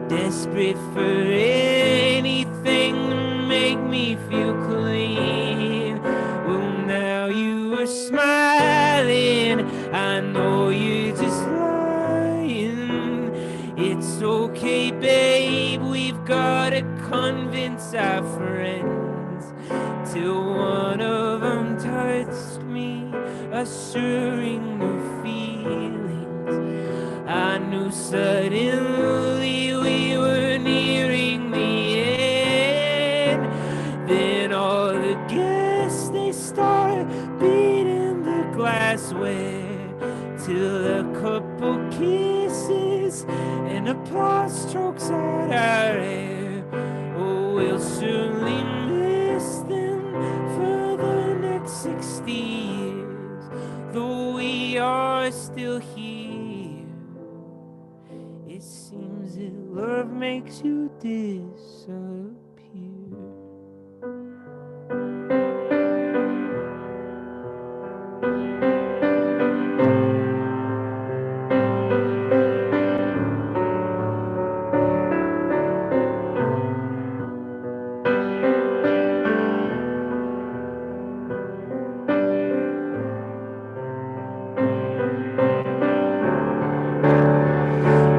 Desperate for anything to make me feel clean. Well, now you are smiling. I know you're just lying. It's okay, babe. We've got to convince our friends till one of them touched me, assuring the feelings. I knew suddenly we were nearing the end. Then all the guests, they start beating the glassware till a couple kisses and applause strokes out our hair. Oh, we'll certainly miss them for the next 60 years, though we are still here. It seems that love makes you disappear.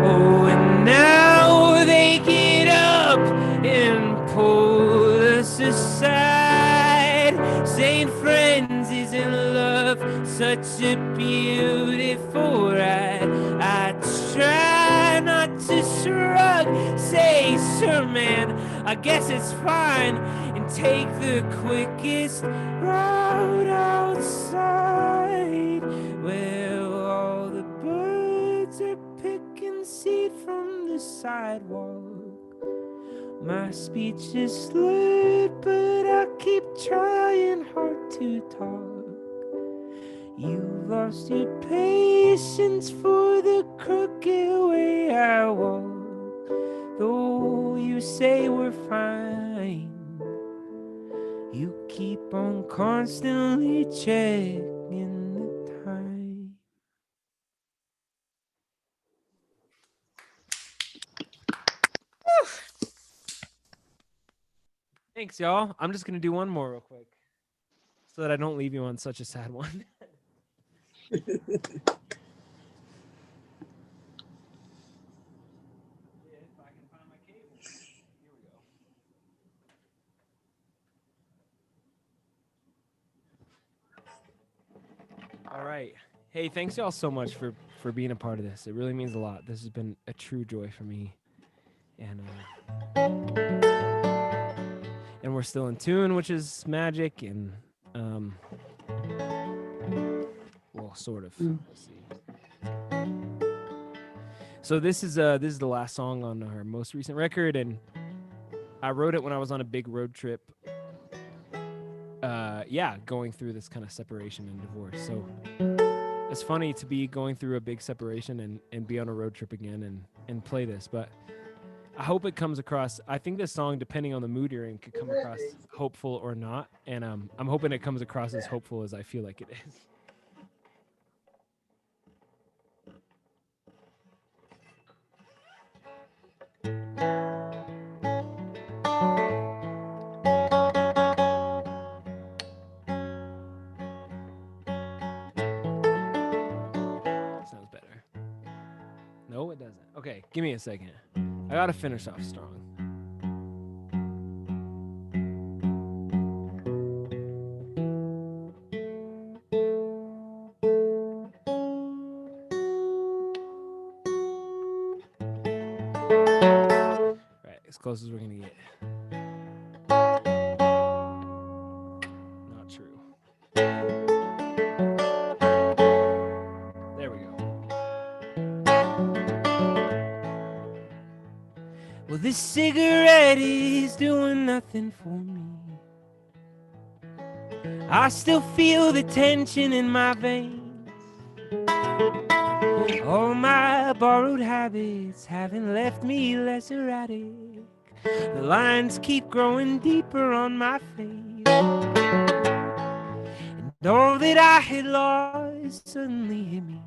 Oh, and now they get up and pull us aside, saying friends is in love, such a beautiful ride. I try not to shrug, say, sure man, I guess it's fine, and take the quickest route outside. Well, all the birds are picking seed from the sidewalk. My speech is slurred, but I keep trying hard to talk. You lost your patience for the crooked way I walk. Though you say we're fine, you keep on constantly checking the time. Thanks, y'all. I'm just gonna do one more real quick, so that I don't leave you on such a sad one. All right. Hey, thanks y'all so much for being a part of this. It really means a lot. This has been a true joy for me, and we're still in tune, which is magic, and well, sort of. We'll see. So this is the last song on our most recent record, and I wrote it when I was on a big road trip. Going through this kind of separation and divorce. So it's funny to be going through a big separation and be on a road trip again and play this, but I hope it comes across. I think this song, depending on the mood you're in, could come across hopeful or not, and I'm hoping it comes across as hopeful as I feel like it is. Sounds better. No, it doesn't. Okay, give me a second. I gotta finish off strong. Right, as close as we're gonna get. Not true. There we go. Well, this cigarette is doing nothing for me. I still feel the tension in my veins. All my borrowed habits haven't left me less erratic. The lines keep growing deeper on my face. And all that I had lost suddenly hit me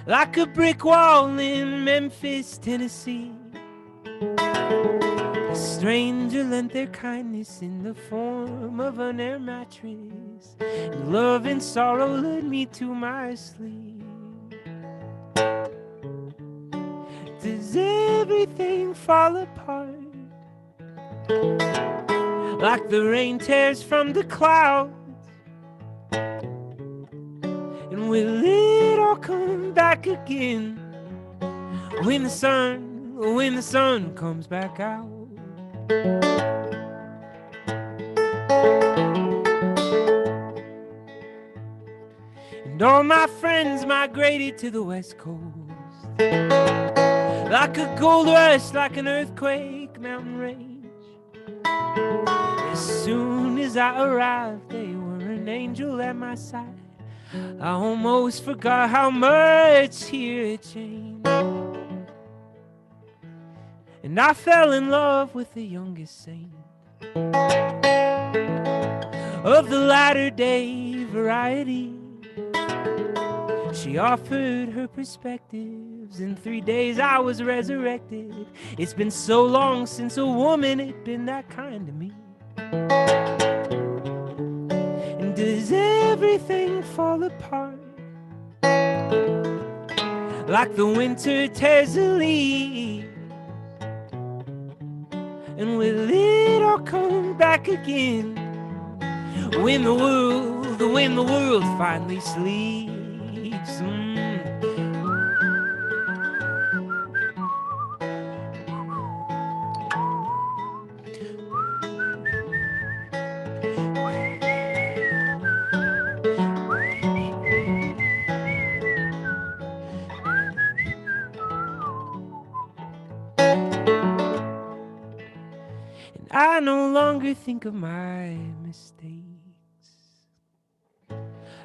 like a brick wall in Memphis, Tennessee. A stranger lent their kindness in the form of an air mattress, and love and sorrow led me to my sleep. Does everything fall apart like the rain tears from the clouds? And will it all come back again when the sun comes back out? And all my friends migrated to the West Coast like a gold rush, like an earthquake, mountain range. As soon as I arrived, they were an angel at my side. I almost forgot how much here it changed. And I fell in love with the youngest saint of the latter-day variety. She offered her perspectives. In 3 days I was resurrected. It's been so long since a woman had been that kind to me. And does everything fall apart like the winter tears a leaf? And will it all come back again when the world finally sleeps? And I no longer think of my mistakes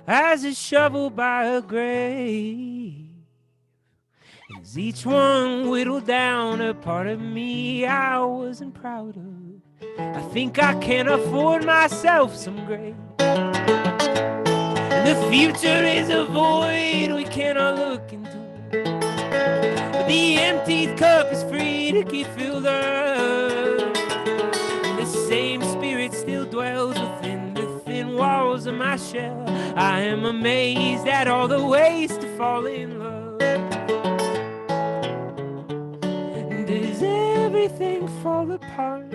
as a shovel by a grave. As each one whittled down a part of me I wasn't proud of. I think I can afford myself some grace. And the future is a void we cannot look into. But the emptied cup is free to keep filled up. And the same spirit still dwells within the thin walls of my shell. I am amazed at all the ways to fall in love. Does everything fall apart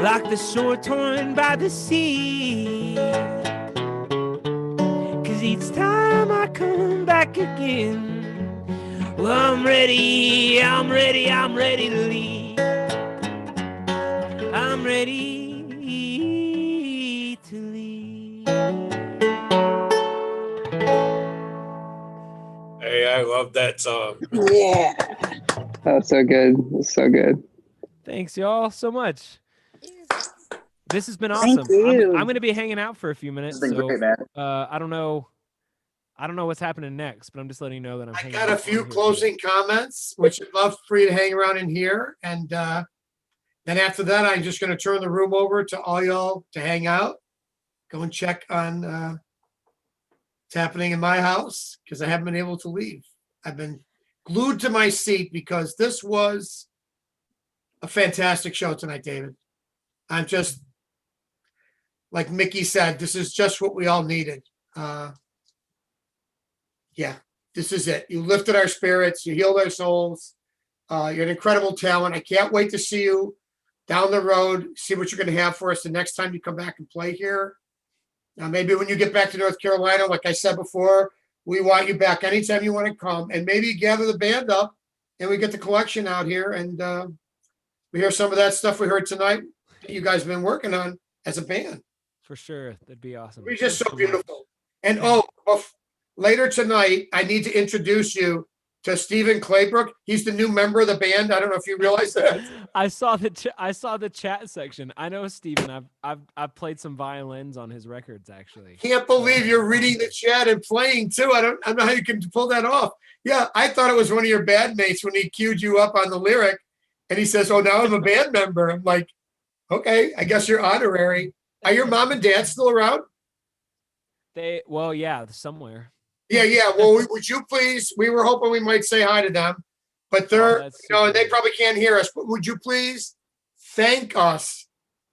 like the shore torn by the sea? 'Cause each time I come back again, well, I'm ready to leave. I'm ready to leave. Hey, I love that song. Yeah. That's so good. That's so good. Thanks, y'all, so much. This has been Thank awesome. you. I'm going to be hanging out for a few minutes. This has been So, great, man. I don't know what's happening next, but I'm just letting you know that I'm I hanging got out a few on here. closing comments, which I'd love for you to hang around in here. And then after that, I'm just going to turn the room over to all y'all to hang out. Go and check on what's happening in my house because I haven't been able to leave. I've been glued to my seat because this was a fantastic show tonight, David. I'm just, like Mickey said, this is just what we all needed. Yeah, this is it. You lifted our spirits. You healed our souls. You're an incredible talent. I can't wait to see you down the road, see what you're going to have for us the next time you come back and play here. Now, maybe when you get back to North Carolina, like I said before, we want you back anytime you want to come, and maybe gather the band up and we get the collection out here and we hear some of that stuff we heard tonight that you guys have been working on as a band. For sure. That'd be awesome. It's just so Thanks much. beautiful. And later tonight, I need to introduce you to Stephen Claybrook. He's the new member of the band. I don't know if you realize that. I saw the chat section. I know Steven. I've played some violins on his records actually. Can't believe you're reading the chat and playing too. I don't know how you can pull that off. Yeah, I thought it was one of your bandmates when he queued you up on the lyric, and he says, "Oh, now I'm a band member." I'm like, "Okay, I guess you're honorary." Are your mom and dad still around? Well, yeah, somewhere. Yeah. Well, would you please? We were hoping we might say hi to them, but they're, and they probably can't hear us. But would you please thank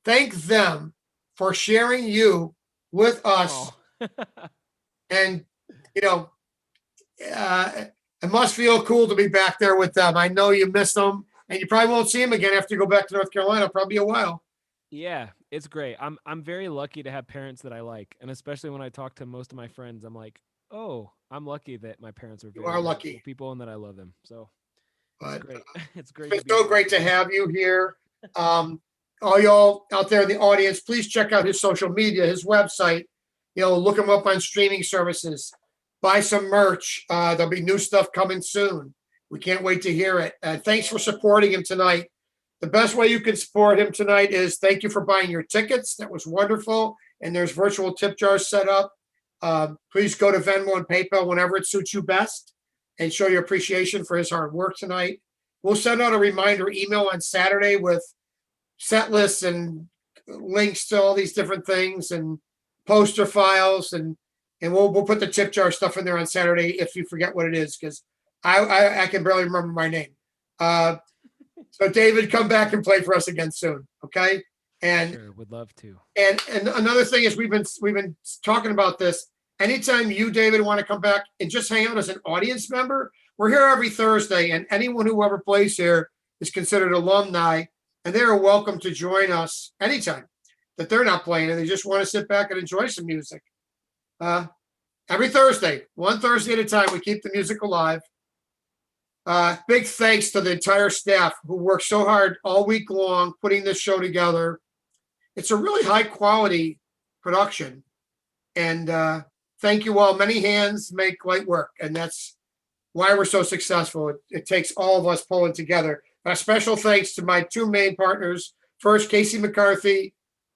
them for sharing you with us? And it must feel cool to be back there with them. I know you miss them, and you probably won't see them again after you go back to North Carolina. Probably a while. Yeah, it's great. I'm very lucky to have parents that I like, and especially when I talk to most of my friends, I'm like, oh, I'm lucky that my parents are very are lucky people and that I love them. So but, it's great. It's great. It's so great to have you here. All y'all out there in the audience, please check out his social media, his website. Look him up on streaming services. Buy some merch. There'll be new stuff coming soon. We can't wait to hear it. Thanks for supporting him tonight. The best way you can support him tonight is thank you for buying your tickets. That was wonderful. And there's virtual tip jars set up. Please go to Venmo and PayPal whenever it suits you best and show your appreciation for his hard work tonight. We'll send out a reminder email on Saturday with set lists and links to all these different things and poster files. And we'll put the tip jar stuff in there on Saturday if you forget what it is, because I can barely remember my name. So David, come back and play for us again soon. Okay. And sure, would love to. And another thing is we've been talking about this. Anytime you, David, want to come back and just hang out as an audience member, we're here every Thursday, and anyone who ever plays here is considered alumni, and they are welcome to join us anytime that they're not playing and they just want to sit back and enjoy some music. Every Thursday, one Thursday at a time, we keep the music alive. Big thanks to the entire staff who worked so hard all week long putting this show together. It's a really high quality production, and thank you all. Many hands make light work, and that's why we're so successful. It takes all of us pulling together. A special thanks to my two main partners. First, Casey McCarthy,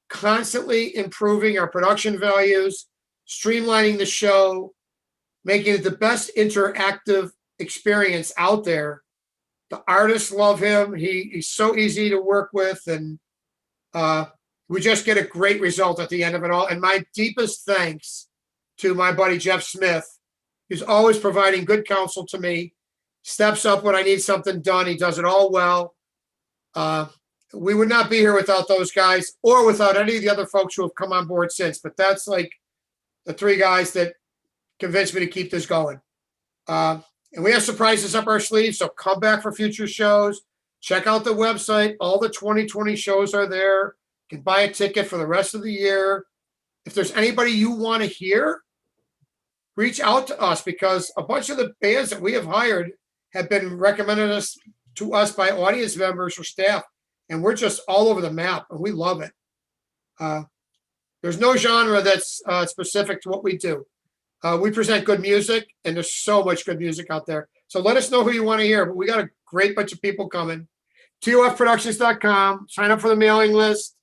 constantly improving our production values, streamlining the show, making it the best interactive experience out there. The artists love him. He's so easy to work with, and we just get a great result at the end of it all. And my deepest thanks to my buddy Jeff Smith, who's always providing good counsel to me, steps up when I need something done. He does it all well. We would not be here without those guys or without any of the other folks who have come on board since, but that's like the three guys that convinced me to keep this going. And we have surprises up our sleeves, so come back for future shows. Check out the website. All the 2020 shows are there. You can buy a ticket for the rest of the year. If there's anybody you want to hear, reach out to us, because a bunch of the bands that we have hired have been recommended to us by audience members or staff, and we're just all over the map, and we love it. There's no genre that's specific to what we do. We present good music, and there's so much good music out there. So let us know who you want to hear, but we got a great bunch of people coming. TOFproductions.com, sign up for the mailing list,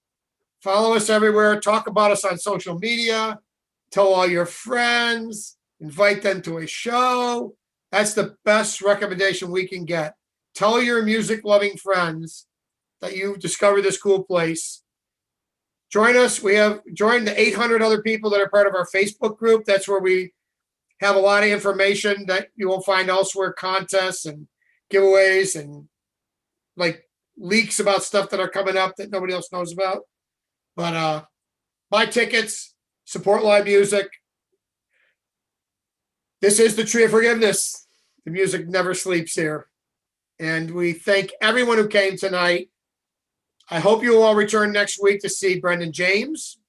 follow us everywhere, talk about us on social media, tell all your friends, invite them to a show. That's the best recommendation we can get. Tell your music-loving friends that you discovered this cool place. Join us. We have joined the 800 other people that are part of our Facebook group. That's where we have a lot of information that you won't find elsewhere, contests and giveaways and like leaks about stuff that are coming up that nobody else knows about. But buy tickets, support live music. This is the Tree of Forgiveness. The music never sleeps here. And we thank everyone who came tonight. I hope you will all return next week to see Brendan James,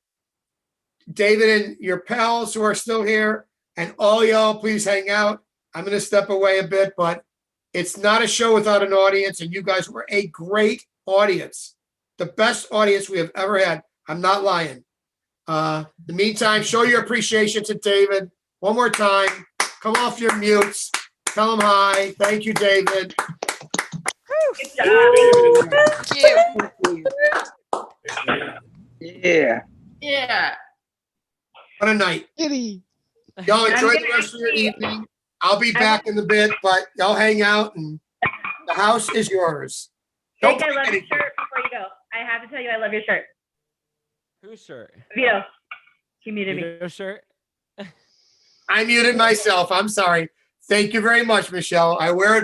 David and your pals who are still here, and all y'all, please hang out. I'm going to step away a bit, but it's not a show without an audience, and you guys were a great audience. The best audience we have ever had. I'm not lying. In the meantime, show your appreciation to David one more time. Come off your mutes. Tell him hi. Thank you, David. Good job. Thank you. Yeah. Yeah. What a night. Kitty. Y'all enjoy I'm the rest of your evening. I'll be back in a bit, but y'all hang out and the house is yours. Jake, Don't I break love your anything. shirt before you go. I have to tell you, I love your shirt. Whose shirt? Vito. He muted me. Vito shirt? I muted myself. I'm sorry. Thank you very much, Michelle. I wear it